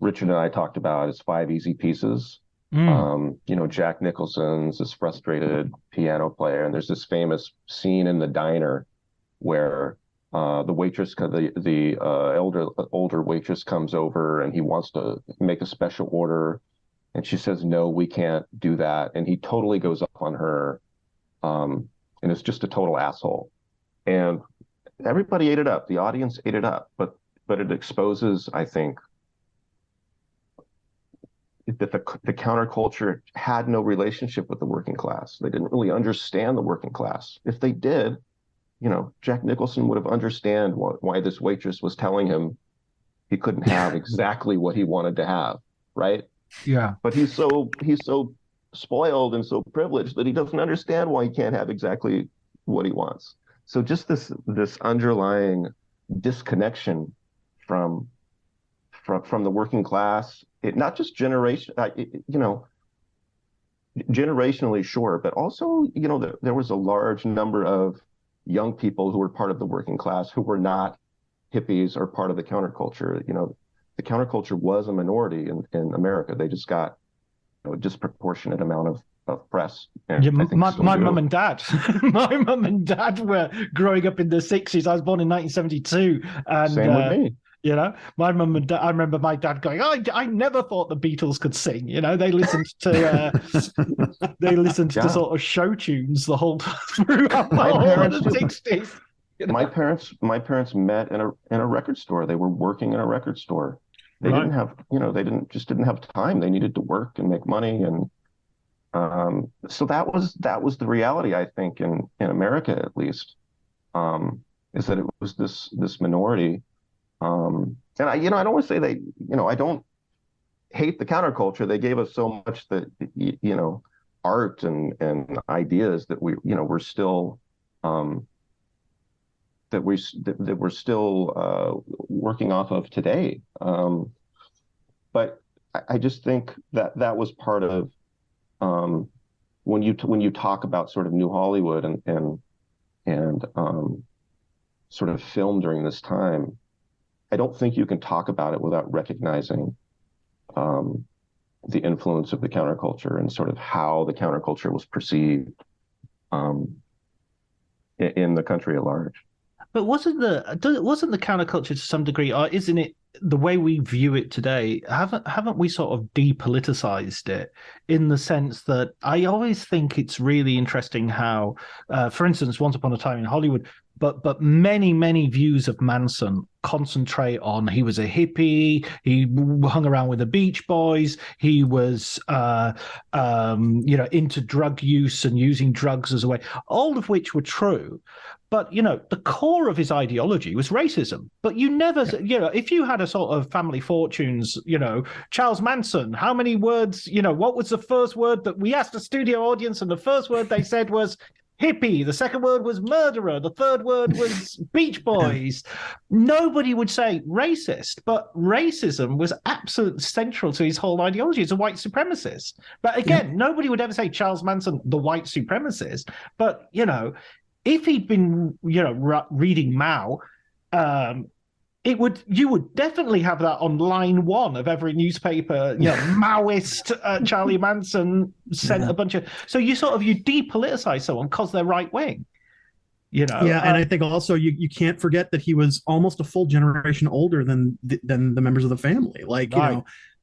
Richard and I talked about is 5 Easy Pieces. Jack Nicholson's this frustrated piano player, and there's this famous scene in the diner where the waitress, the older waitress comes over, and he wants to make a special order, and she says, no, we can't do that, and he totally goes up on her. And it's just a total asshole. And everybody ate it up. The audience ate it up. But it exposes, I think, that the counterculture had no relationship with the working class. They didn't really understand the working class. If they did, Jack Nicholson would have understand why this waitress was telling him he couldn't have exactly what he wanted to have, right? Yeah. But he's so spoiled and so privileged that he doesn't understand why he can't have exactly what he wants. So just this underlying disconnection from the working class, it not just generationally, sure, but also there was a large number of young people who were part of the working class who were not hippies or part of the counterculture. The counterculture was a minority in America. They just got a disproportionate amount of press. Yeah, my mum and dad, my mum and dad were growing up in the 60s. I was born in 1972, and same with me. My mum and dad. I remember my dad going, I never thought the Beatles could sing. They listened to to sort of show tunes the whole throughout the whole of the 60s. My parents met in a record store. They were working in a record store. They didn't have, didn't have time. They needed to work and make money, and so that was the reality, I think, in America at least, is that it was this minority, and I don't want to say they, I don't hate the counterculture. They gave us so much that art and ideas that we're still that we're still working off of today. But I just think that was part of when you talk about sort of New Hollywood and sort of film during this time, I don't think you can talk about it without recognizing the influence of the counterculture and sort of how the counterculture was perceived in the country at large. But wasn't the counterculture to some degree, or isn't it the way we view it today? Haven't we sort of depoliticized it, in the sense that I always think it's really interesting how, for instance, Once Upon a Time in Hollywood, but many views of Manson concentrate on he was a hippie, he hung around with the Beach Boys, he was into drug use and using drugs as a way, all of which were true. But, the core of his ideology was racism. But you never, if you had a sort of family fortunes, Charles Manson, how many words, what was the first word that we asked a studio audience, and the first word they said was hippie, the second word was murderer, the third word was Beach Boys. Nobody would say racist, but racism was absolutely central to his whole ideology as a white supremacist. But again, nobody would ever say Charles Manson, the white supremacist. But, if he'd been, reading Mao, you would definitely have that on line 1 of every newspaper. Maoist Charlie Manson sent a bunch of. So you depoliticize someone because they're right wing. Yeah, and I think also you can't forget that he was almost a full generation older than the members of the family. Like, right.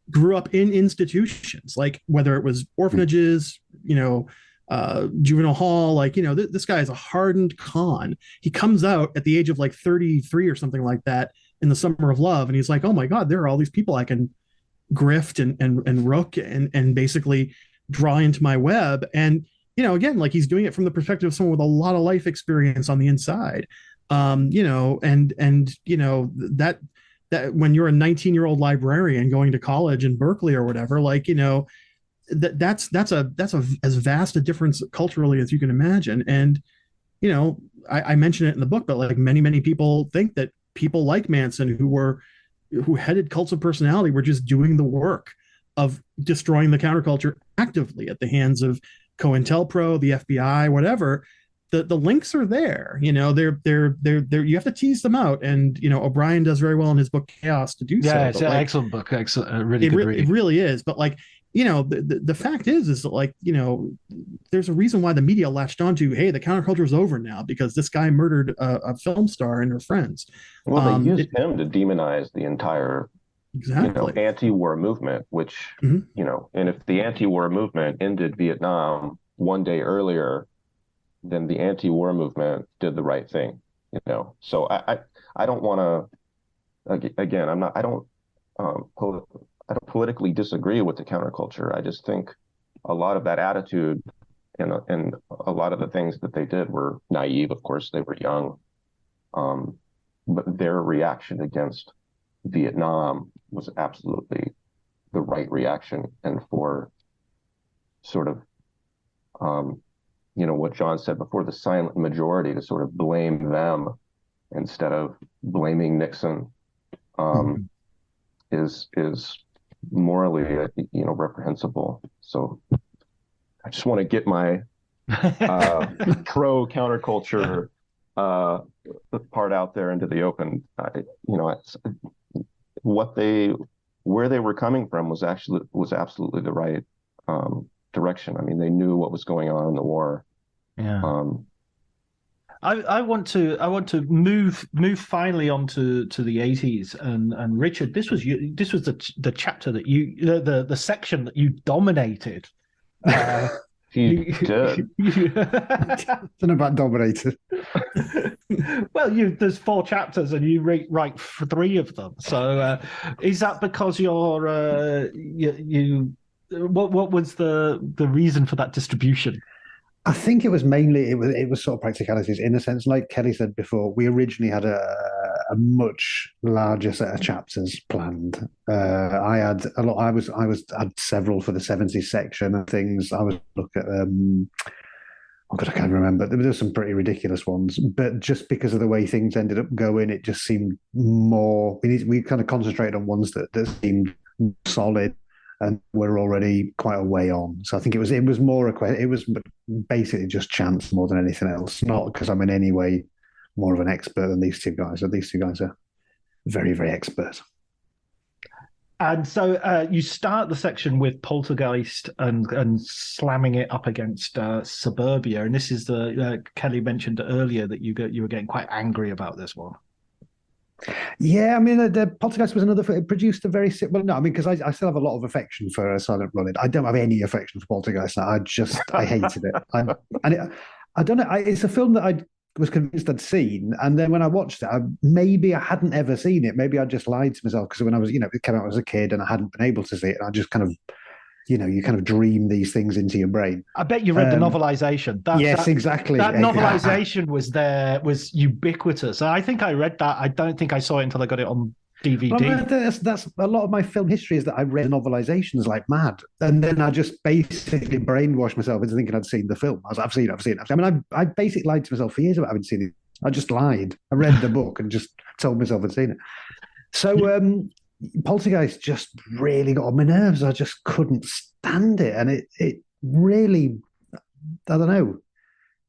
Grew up in institutions, like whether it was orphanages, juvenile hall, like, this guy is a hardened con. He comes out at the age of like 33 or something like that in The Summer of Love, and he's like, oh my God, there are all these people I can grift and rook and basically draw into my web. And again, like, he's doing it from the perspective of someone with a lot of life experience on the inside. That when you're a 19-year-old librarian going to college in Berkeley or whatever, like, that's as vast a difference culturally as you can imagine. And, I mention it in the book, but like many people think that people like Manson who headed cults of personality were just doing the work of destroying the counterculture actively at the hands of COINTELPRO, the FBI, whatever. The links are there, they're you have to tease them out. And, O'Brien does very well in his book Chaos to do so. Yeah, it's an excellent book. Excellent. Really good read. It really is. But like, the fact is that, like, there's a reason why the media latched onto, hey, the counterculture is over now because this guy murdered a film star and her friends. Well, they used him to demonize the entire anti-war movement, which, and if the anti-war movement ended Vietnam one day earlier, then the anti-war movement did the right thing, So I don't want to, again, I don't politically disagree with the counterculture. I just think a lot of that attitude and a lot of the things that they did were naive. Of course, they were young, but their reaction against Vietnam was absolutely the right reaction. And for sort of, what John said before, the silent majority to sort of blame them instead of blaming Nixon is morally, reprehensible. So I just want to get my pro counterculture part out there into the open. Where they were coming from was absolutely the right direction. I mean, they knew what was going on in the war. Yeah. I want to move finally on to the 80s, and Richard, this was the chapter that the section that you dominated. You did. Don't know about dominated. Well, there's 4 chapters and you write 3 of them. So is that because you're what was the reason for that distribution? I think it was mainly it was sort of practicalities, in a sense. Like Kelly said before, we originally had a much larger set of chapters planned. I had a lot. I had several for the 70s section and things. I was looking at oh God, I can't remember. There were some pretty ridiculous ones, but just because of the way things ended up going, it just seemed more. We kind of concentrated on ones that seemed solid and we're already quite a way on. So I think it was more it was basically just chance more than anything else. Not because I'm in any way more of an expert than these 2 guys. These 2 guys are very, very expert. And so you start the section with Poltergeist and slamming it up against Suburbia, and this is the Kelly mentioned earlier that you were getting quite angry about this one. Yeah, I mean, the Poltergeist was another. It produced a very no. I mean, because I still have a lot of affection for Silent Running. I don't have any affection for Poltergeist. I hated it. I don't know. It's a film that I was convinced I'd seen, and then when I watched it, maybe I hadn't ever seen it. Maybe I just lied to myself because when I was, it came out as a kid, and I hadn't been able to see it, and I just kind of. You kind of dream these things into your brain. I bet you read the novelization. Yes, exactly. That novelization was ubiquitous. I think I read that. I don't think I saw it until I got it on DVD. Well, that's a lot of my film history is that I read novelizations like mad, and then I just basically brainwashed myself into thinking I'd seen the film. I was like, I've seen it. I mean, I basically lied to myself for years about having seen it. I just lied. I read the book and just told myself I'd seen it. So. Poltergeist just really got on my nerves. I just couldn't stand it. And it really, I don't know,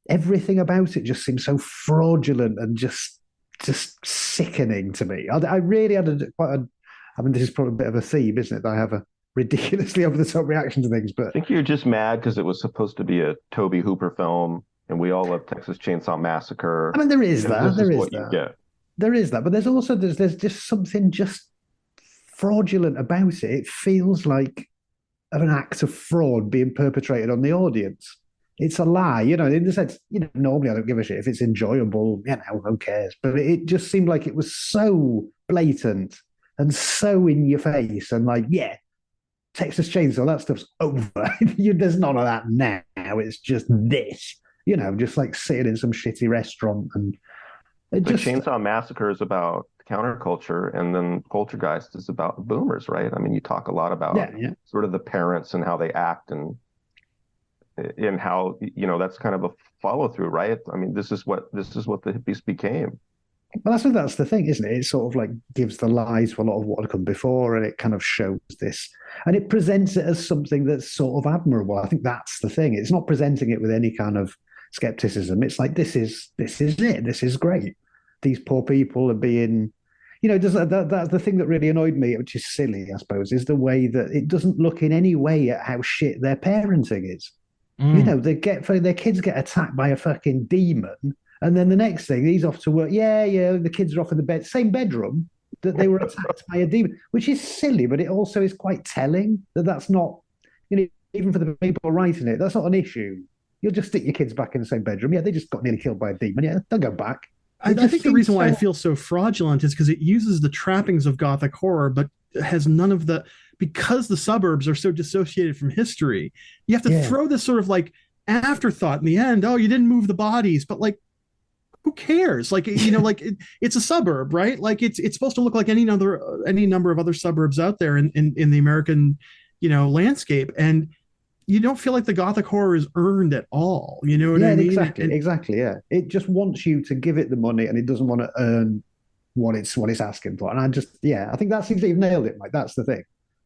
everything about it just seemed so fraudulent and just sickening to me. I really had I mean, this is probably a bit of a theme, isn't it? That I have a ridiculously over-the-top reaction to things. But I think you're just mad because it was supposed to be a Tobe Hooper film. and we all love Texas Chainsaw Massacre. I mean, there is that. This There is is what that. you get. There is that, but there's just something just fraudulent about it. It feels like an act of fraud being perpetrated on the audience. It's a lie, in the sense, normally I don't give a shit if it's enjoyable, who cares? But it just seemed like it was so blatant and so in your face, and like, yeah, Texas Chainsaw, that stuff's over. There's none of that now. It's just this, just like sitting in some shitty restaurant. And it The just Chainsaw Massacre is about counterculture, and then Poltergeist is about boomers, right? I mean, you talk a lot about sort of the parents and how they act, and how that's kind of a follow through, right? I mean, this is what the hippies became. Well, that's the thing, isn't it? It sort of like gives the lie to a lot of what had come before, and it kind of shows this, and it presents it as something that's sort of admirable. I think that's the thing. It's not presenting it with any kind of skepticism. It's like, this is it. This is great. These poor people are being, that's the thing that really annoyed me, which is silly, I suppose, is the way that it doesn't look in any way at how shit their parenting is. Their kids get attacked by a fucking demon. And then the next thing, he's off to work. Yeah, the kids are off in the same bedroom that they were attacked by a demon, which is silly, but it also is quite telling that that's not, even for the people writing it, that's not an issue. You'll just stick your kids back in the same bedroom. Yeah, they just got nearly killed by a demon. Yeah, they'll go back. I think the reason why I feel so fraudulent is because it uses the trappings of Gothic horror, but has none of because the suburbs are so dissociated from history, you have to throw this sort of like afterthought in the end. Oh, you didn't move the bodies, but like, who cares? Like, it's a suburb, right? Like it's supposed to look like any number of other suburbs out there in the American, landscape. And you don't feel like the Gothic horror is earned at all. You know what I mean? Exactly. Yeah. It just wants you to give it the money, and it doesn't want to earn what it's asking for. And I think that seems to have nailed it, Mike. That's the thing.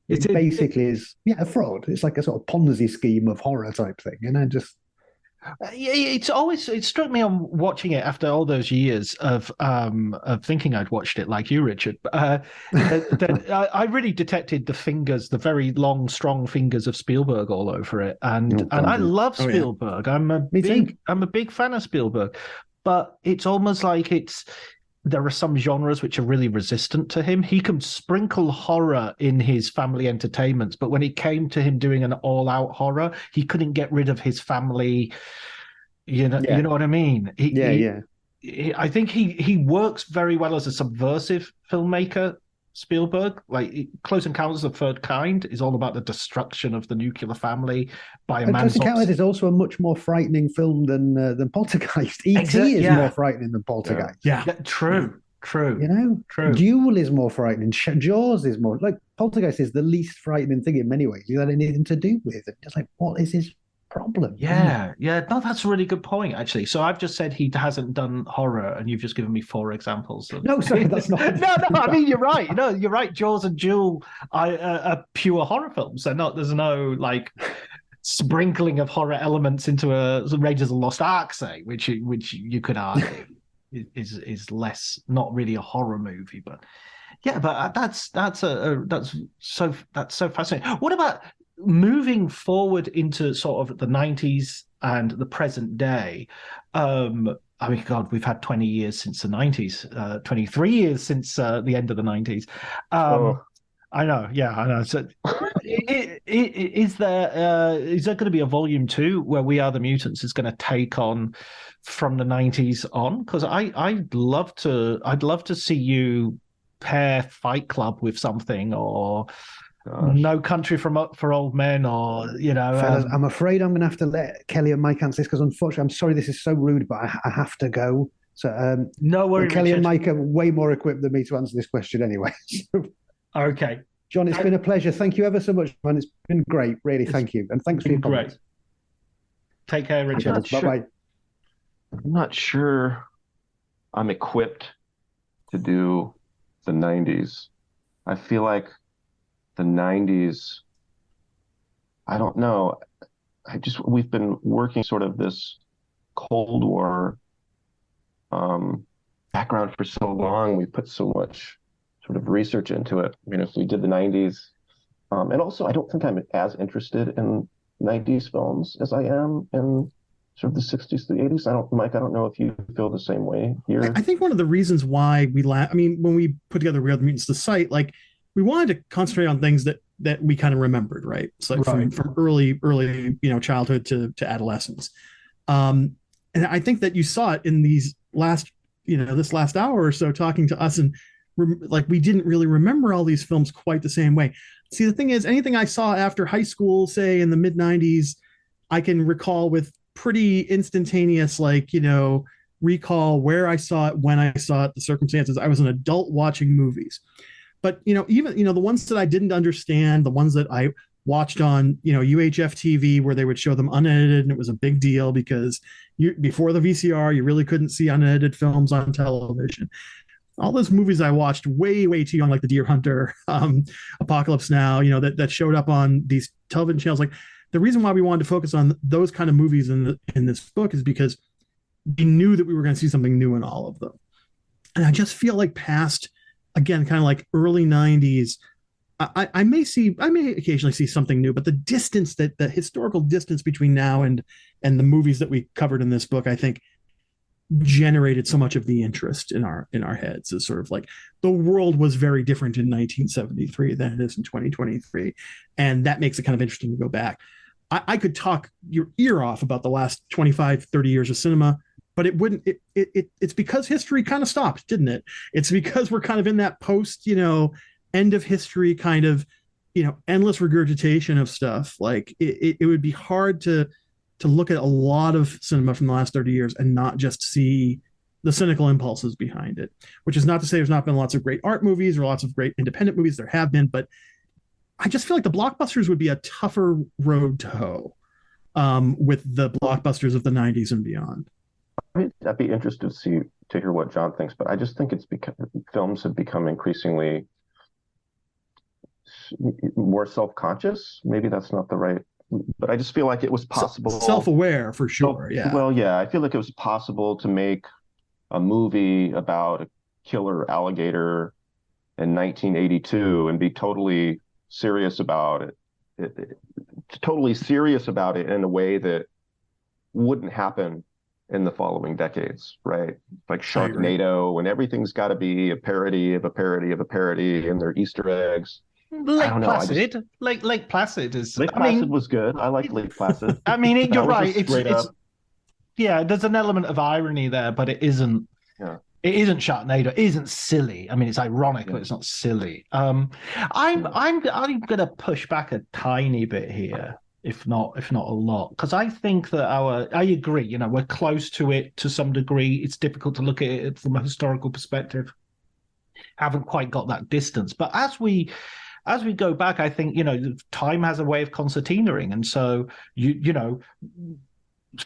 It basically is a fraud. It's like a sort of Ponzi scheme of horror type thing. It struck me on watching it after all those years of thinking I'd watched it like you, Richard. That I really detected the very long, strong fingers of Spielberg all over it, and I love Spielberg. I'm a big fan of Spielberg, but it's almost like there are some genres which are really resistant to him. He can sprinkle horror in his family entertainments, but when it came to him doing an all-out horror, he couldn't get rid of his family. You know what I mean? I think he works very well as a subversive filmmaker. Spielberg, like Close Encounters of the Third Kind, is all about the destruction of the nuclear family by a man's. Close Encounters is also a much more frightening film than Poltergeist. E.T. is more frightening than Poltergeist. Yeah, true. True. Duel is more frightening. Jaws is more like Poltergeist is the least frightening thing in many ways. You had anything to do with it. Just like, what is his problem? Yeah. No, that's a really good point, actually. So I've just said he hasn't done horror, and you've just given me 4 examples. No, sorry, that's not. no. I mean, you're right. No, you're right. Jaws and Duel are pure horror films. They're not. There's no like sprinkling of horror elements into a Raiders of the Lost Ark, say, which you could argue is less, not really a horror movie, but yeah. But that's so fascinating. What about moving forward into sort of the 90s and the present day? I mean, God, we've had 20 years since the 90s, 23 years since the end of the 90s. I know. So, is there going to be a volume 2 where We Are the Mutants is going to take on from the 90s on? Because I'd love to see you pair Fight Club with something, or No Country for Old Men, or Fellas, I'm afraid I'm going to have to let Kelly and Mike answer this, because unfortunately, I'm sorry this is so rude, but I have to go. So no worries. Kelly and Mike are way more equipped than me to answer this question anyway. Okay, John, it's been a pleasure. Thank you ever so much, man. It's been great, really. Thank you, and thanks for your comments. Great. Take care, Richard. Bye-bye. I'm not sure I'm equipped to do the 90s. I feel like the 90s, I don't know. We've been working sort of this Cold War background for so long. We put so much sort of research into it. I mean, if we did the 90s, and also I don't think I'm as interested in 90s films as I am in sort of the 60s to the 80s. Mike, I don't know if you feel the same way here. I think one of the reasons why when we put together We Are the Mutants, the site, like we wanted to concentrate on things that we kind of remembered, right? So like from early, childhood to adolescence. And I think that you saw it in these this last hour or so talking to us, and we didn't really remember all these films quite the same way. See, the thing is, anything I saw after high school, say in the mid 90s, I can recall with pretty instantaneous, recall where I saw it, when I saw it, the circumstances. I was an adult watching movies. But, even, the ones that I didn't understand, the ones that I watched on, UHF TV, where they would show them unedited, and it was a big deal because before the VCR, you really couldn't see unedited films on television. All those movies I watched way, way too young, like The Deer Hunter, Apocalypse Now, that showed up on these television channels. Like, the reason why we wanted to focus on those kind of movies in this book is because we knew that we were going to see something new in all of them. And I just feel like past, again, kind of like early 90s, I may occasionally see something new, but the historical distance between now and the movies that we covered in this book, I think, generated so much of the interest in our heads. Is sort of like the world was very different in 1973 than it is in 2023, and that makes it kind of interesting to go back. I could talk your ear off about the last 25, 30 years of cinema, but it wouldn't. It's because history kind of stopped, didn't it? It's because we're kind of in that post, end of history kind of, endless regurgitation of stuff. Like it would be hard to look at a lot of cinema from the last 30 years and not just see the cynical impulses behind it, which is not to say there's not been lots of great art movies or lots of great independent movies. There have been, but I just feel like the blockbusters would be a tougher road to hoe with the blockbusters of the 90s and beyond. I'd be interested to hear what John thinks, but I just think it's because films have become increasingly more self-conscious. Maybe that's not the right, but I just feel like it was possible. Self-aware, for sure. Yeah. Well, yeah, I feel like it was possible to make a movie about a killer alligator in 1982 and be totally serious about it, totally serious about it in a way that wouldn't happen in the following decades, right? Like Sharknado, and everything's got to be a parody of a parody of a parody, and they're Easter eggs. Lake Placid. Lake Placid is. Lake Placid was good. I like Lake Placid. I mean, you're right. It's yeah. There's an element of irony there, but it isn't. Yeah. It isn't Sharknado. It isn't silly. I mean, it's ironic, but it's not silly. I'm gonna push back a tiny bit here, if not a lot, because I think that I agree. We're close to it to some degree. It's difficult to look at it from a historical perspective. Haven't quite got that distance, but as we go back, I think time has a way of concertinaing, and so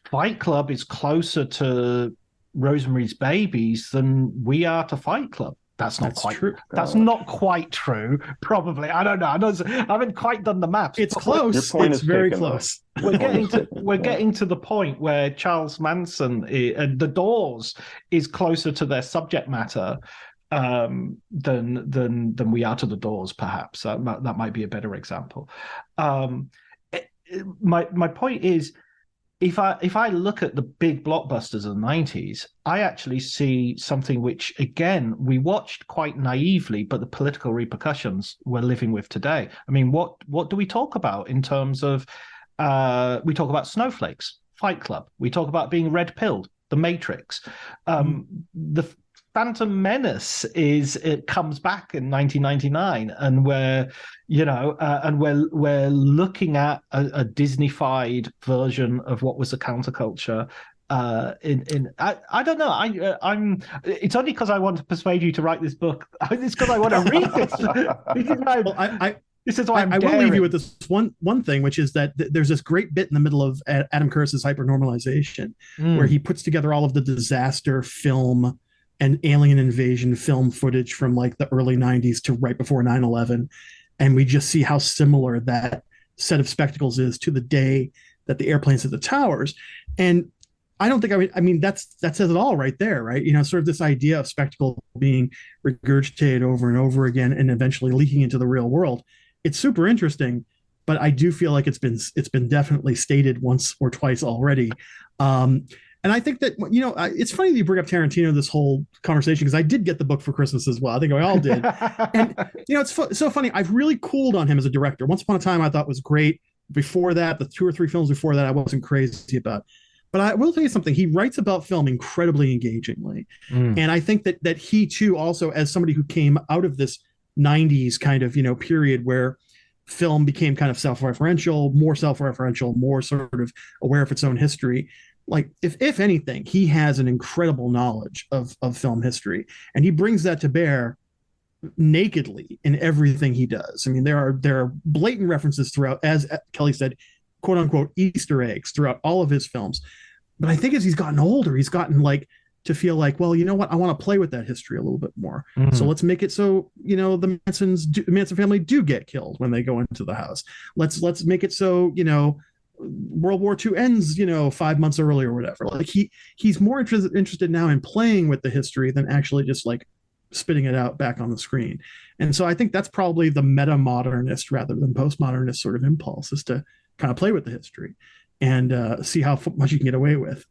Fight Club is closer to Rosemary's Babies than we are to Fight Club. That's not quite true. That's not quite true. Probably. I don't know. I haven't quite done the maths. It's close. It's very close. We're getting to the point where Charles Manson and The Doors is closer to their subject matter than we are to The Doors. Perhaps that might be a better example. My point is, if I look at the big blockbusters of the 90s, I actually see something which, again, we watched quite naively, but the political repercussions we're living with today. I mean, what do we talk about in terms of, we talk about snowflakes, Fight Club. We talk about being red-pilled, The Matrix. The Phantom Menace comes back in 1999, and we're looking at a Disney-fied version of what was a counterculture. I don't know. It's only because I want to persuade you to write this book. It's because I want to read this. This is why I will leave you with this one thing, which is that there's this great bit in the middle of Adam Curtis's Hypernormalization, where he puts together all of the disaster film and alien invasion film footage from like the early 90s to right before 9/11. And we just see how similar that set of spectacles is to the day that the airplanes hit the towers. And I don't think that says it all right there, right? Sort of this idea of spectacle being regurgitated over and over again and eventually leaking into the real world. It's super interesting, but I do feel like it's been definitely stated once or twice already. And I think that, it's funny that you bring up Tarantino this whole conversation, because I did get the book for Christmas as well. I think we all did. And, it's so funny. I've really cooled on him as a director. Once Upon a Time I thought was great. Before that, the 2 or 3 films before that, I wasn't crazy about. But I will tell you something. He writes about film incredibly engagingly. And I think that he, too, also, as somebody who came out of this 90s kind of, period where film became kind of self-referential, more sort of aware of its own history. Like, if anything, he has an incredible knowledge of film history, and he brings that to bear nakedly in everything he does. I mean, there are blatant references throughout, as Kelly said, quote unquote Easter eggs throughout all of his films. But I think as he's gotten older, he's gotten to feel like, well, you know what, I want to play with that history a little bit more. So let's make it so, the Manson family do get killed when they go into the house. Let's make it so, World War II ends, 5 months early or whatever. Like he's more interested now in playing with the history than actually just spitting it out back on the screen. And so I think that's probably the meta-modernist rather than postmodernist sort of impulse, is to kind of play with the history and see how much you can get away with.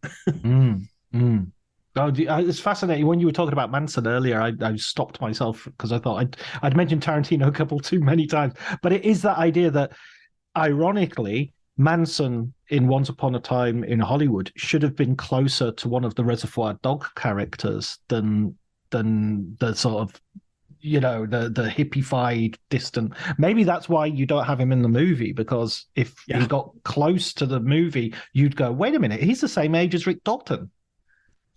Oh, it's fascinating. When you were talking about Manson earlier, I stopped myself because I thought I'd mentioned Tarantino a couple too many times. But it is that idea that, ironically, Manson in Once Upon a Time in Hollywood should have been closer to one of the Reservoir Dog characters than the sort of, the hippified, distant. Maybe that's why you don't have him in the movie, because if he got close to the movie, you'd go, wait a minute, he's the same age as Rick Dalton.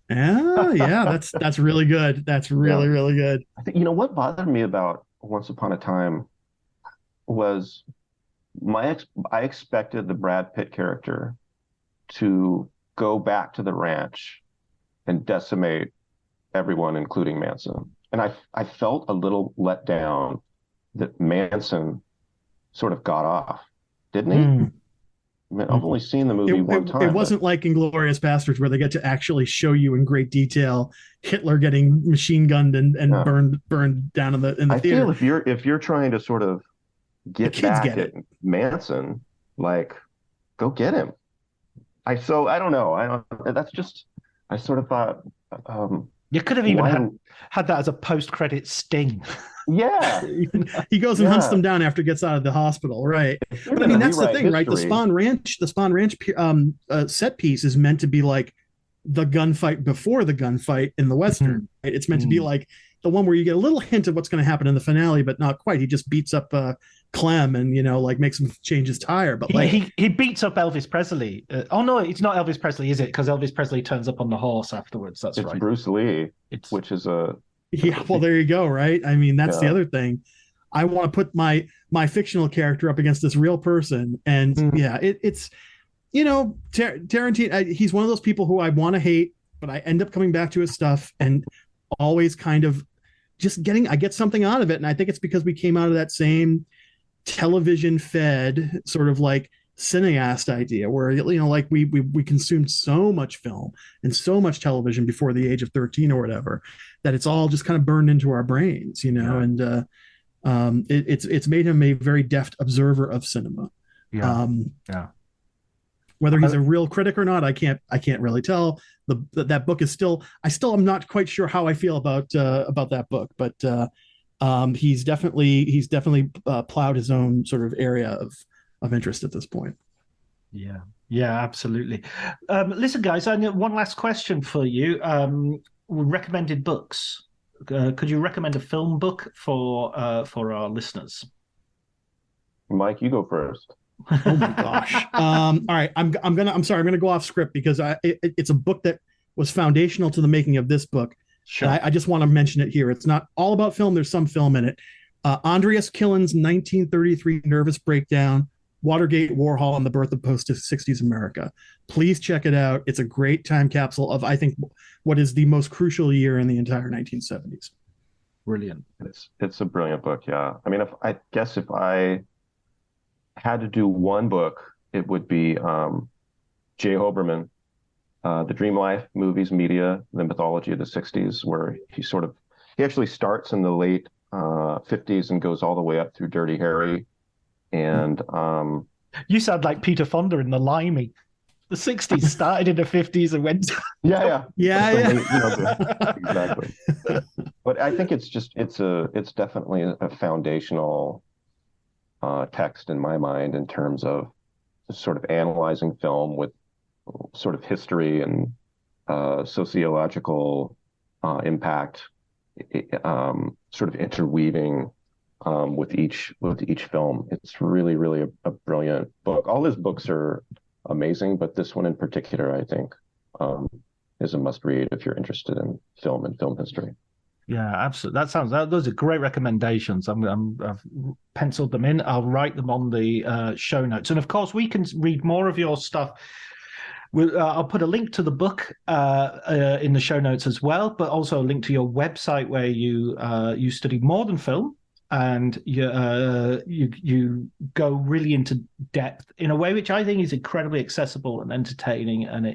Yeah, that's really good. That's really, really good. I think, what bothered me about Once Upon a Time was I expected the Brad Pitt character to go back to the ranch and decimate everyone, including Manson. And I felt a little let down that Manson sort of got off, didn't he? I mean, I've only seen the movie one time. It wasn't like Inglourious Basterds, where they get to actually show you in great detail Hitler getting machine gunned and burned down in the theater. I feel if you're trying to sort of get back at Manson, go get him. I don't know. I sort of thought, you could have even had that as a post-credit sting. Yeah. He goes and hunts them down after he gets out of the hospital, right? But I mean, that's the thing, right? The Spahn Ranch set piece is meant to be like the gunfight before the gunfight in the Western. Right? It's meant to be like the one where you get a little hint of what's going to happen in the finale, but not quite. He just beats up Clem and makes him change his tire. But he beats up Elvis Presley. Oh no, it's not Elvis Presley, is it? Because Elvis Presley turns up on the horse afterwards. It's right. Bruce Lee, which is a well, there you go. Right. I mean, that's the other thing. I want to put my fictional character up against this real person, and it's Tarantino. He's one of those people who I want to hate, but I end up coming back to his stuff and always kind of I get something out of it. And I think it's because we came out of that same television fed sort of cineast idea where, we consumed so much film and so much television before the age of 13 or whatever, that it's all just kind of burned into our brains, and it's made him a very deft observer of cinema. Whether he's a real critic or not, I can't really tell. That book is still I'm not quite sure how I feel about that book, but he's definitely plowed his own sort of area of interest at this point. Yeah, absolutely. Listen, guys, I know one last question for you. Recommended books. Could you recommend a film book for our listeners? Mike, you go first. Oh my gosh. All right. I'm gonna go off script because it's a book that was foundational to the making of this book. Sure. I just want to mention it here. It's not all about film. There's some film in it. Andreas Killen's 1933 Nervous Breakdown, Watergate, Warhol, and the Birth of Post-Sixties America. Please check it out. It's a great time capsule of, I think, what is the most crucial year in the entire 1970s. Brilliant. It's a brilliant book. Yeah. I mean, if I had to do one book, it would be J. Hoberman, The Dream Life, Movies, Media, the Mythology of the 60s, where he actually starts in the late 50s and goes all the way up through Dirty Harry. And you sound like Peter Fonda in The Limey. The 60s started in the 50s and went. Yeah. Yeah. Exactly. But I think it's definitely a foundational text in my mind in terms of sort of analyzing film with sort of history and sociological impact, sort of interweaving with each film. It's really, really a brilliant book. All his books are amazing, but this one in particular, I think, is a must-read if you're interested in film and film history. Yeah, absolutely. Those are great recommendations. I've penciled them in. I'll write them on the show notes, and of course, we can read more of your stuff. I'll put a link to the book in the show notes as well, but also a link to your website where you study more than film. And you go really into depth in a way which I think is incredibly accessible and entertaining. And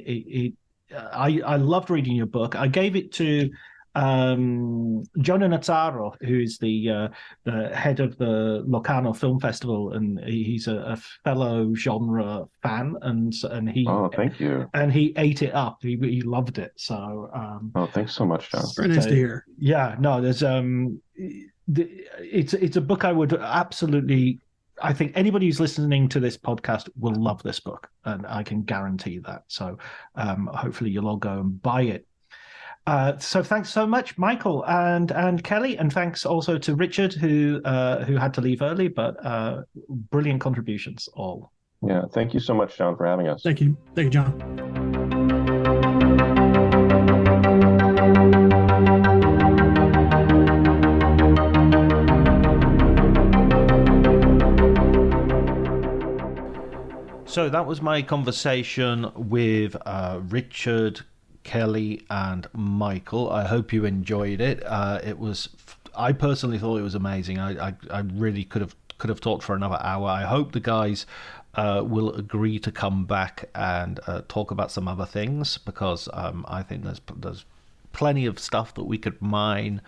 I loved reading your book. I gave it to Jonah Nazzaro, who is the head of the Locarno Film Festival, and he's a fellow genre fan. And he thank you. And he ate it up. He loved it. So thanks so much, John. Very nice to hear. Yeah, no, there's it's a book I would absolutely. I think anybody who's listening to this podcast will love this book, and I can guarantee that. So hopefully you'll all go and buy it. So thanks so much, Michael and Kelly, and thanks also to Richard who had to leave early, but brilliant contributions all. Yeah, thank you so much, John, for having us. Thank you, John. So that was my conversation with Richard, Kelly, and Michael. I hope you enjoyed it. I personally thought it was amazing. I really could have talked for another hour. I hope the guys will agree to come back and talk about some other things, because I think there's plenty of stuff that we could mine.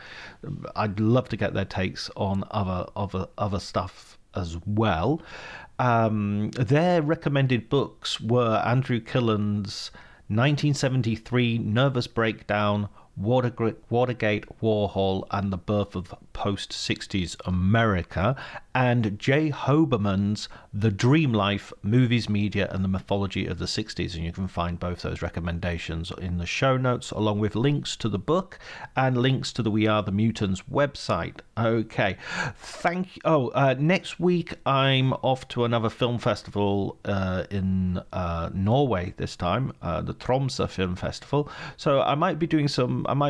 I'd love to get their takes on other stuff as well. Their recommended books were Andrew Killen's 1973 Nervous Breakdown, Watergate, Warhol, and the Birth of Post-Sixties America, and Jay Hoberman's The Dream Life, Movies, Media, and the Mythology of the 60s. And you can find both those recommendations in the show notes, along with links to the book and links to the We Are the Mutants website. Okay, thank you. Next week I'm off to another film festival in Norway this time, the Tromsø Film Festival. So I might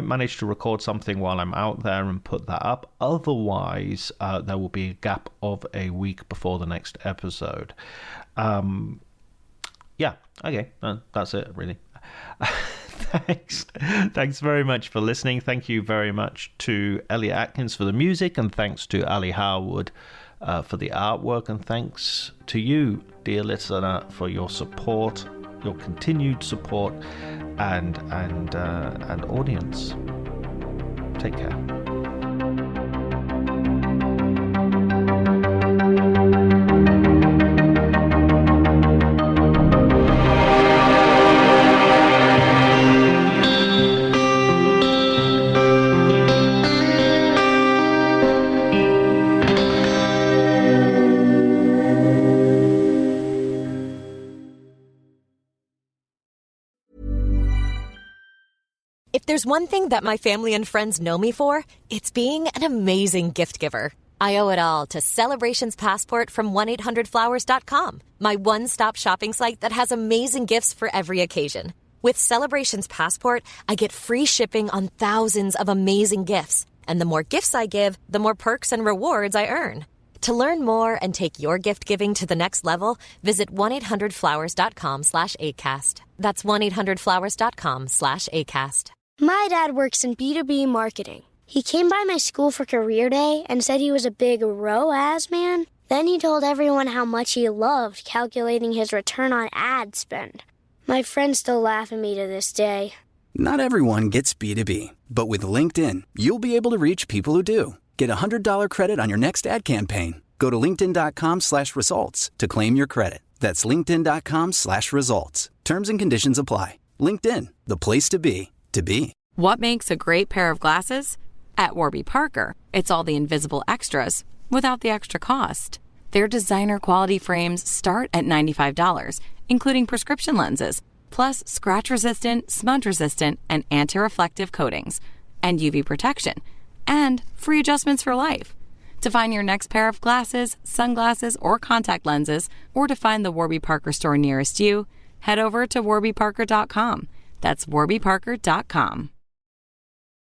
manage to record something while I'm out there and put that up. Otherwise, there will be a gap of a week before the next episode. Yeah, okay, that's it, really. Thanks very much for listening. Thank you very much to Elliot Atkins for the music, and thanks to Ali Harwood for the artwork, and thanks to you, dear listener, for your support, your continued support, and audience. Take care. If there's one thing that my family and friends know me for, it's being an amazing gift giver. I owe it all to Celebrations Passport from 1-800-Flowers.com, my one-stop shopping site that has amazing gifts for every occasion. With Celebrations Passport, I get free shipping on thousands of amazing gifts. And the more gifts I give, the more perks and rewards I earn. To learn more and take your gift giving to the next level, visit 1-800-Flowers.com/ACAST. That's 1-800-Flowers.com/ACAST. My dad works in B2B marketing. He came by my school for career day and said he was a big ROAS man. Then he told everyone how much he loved calculating his return on ad spend. My friends still laugh at me to this day. Not everyone gets B2B, but with LinkedIn, you'll be able to reach people who do. Get a $100 credit on your next ad campaign. Go to linkedin.com/results to claim your credit. That's linkedin.com/results. Terms and conditions apply. LinkedIn, the place to be, to be. What makes a great pair of glasses? At Warby Parker, it's all the invisible extras without the extra cost. Their designer quality frames start at $95, including prescription lenses, plus scratch-resistant, smudge-resistant, and anti-reflective coatings, and UV protection, and free adjustments for life. To find your next pair of glasses, sunglasses, or contact lenses, or to find the Warby Parker store nearest you, head over to warbyparker.com. That's warbyparker.com.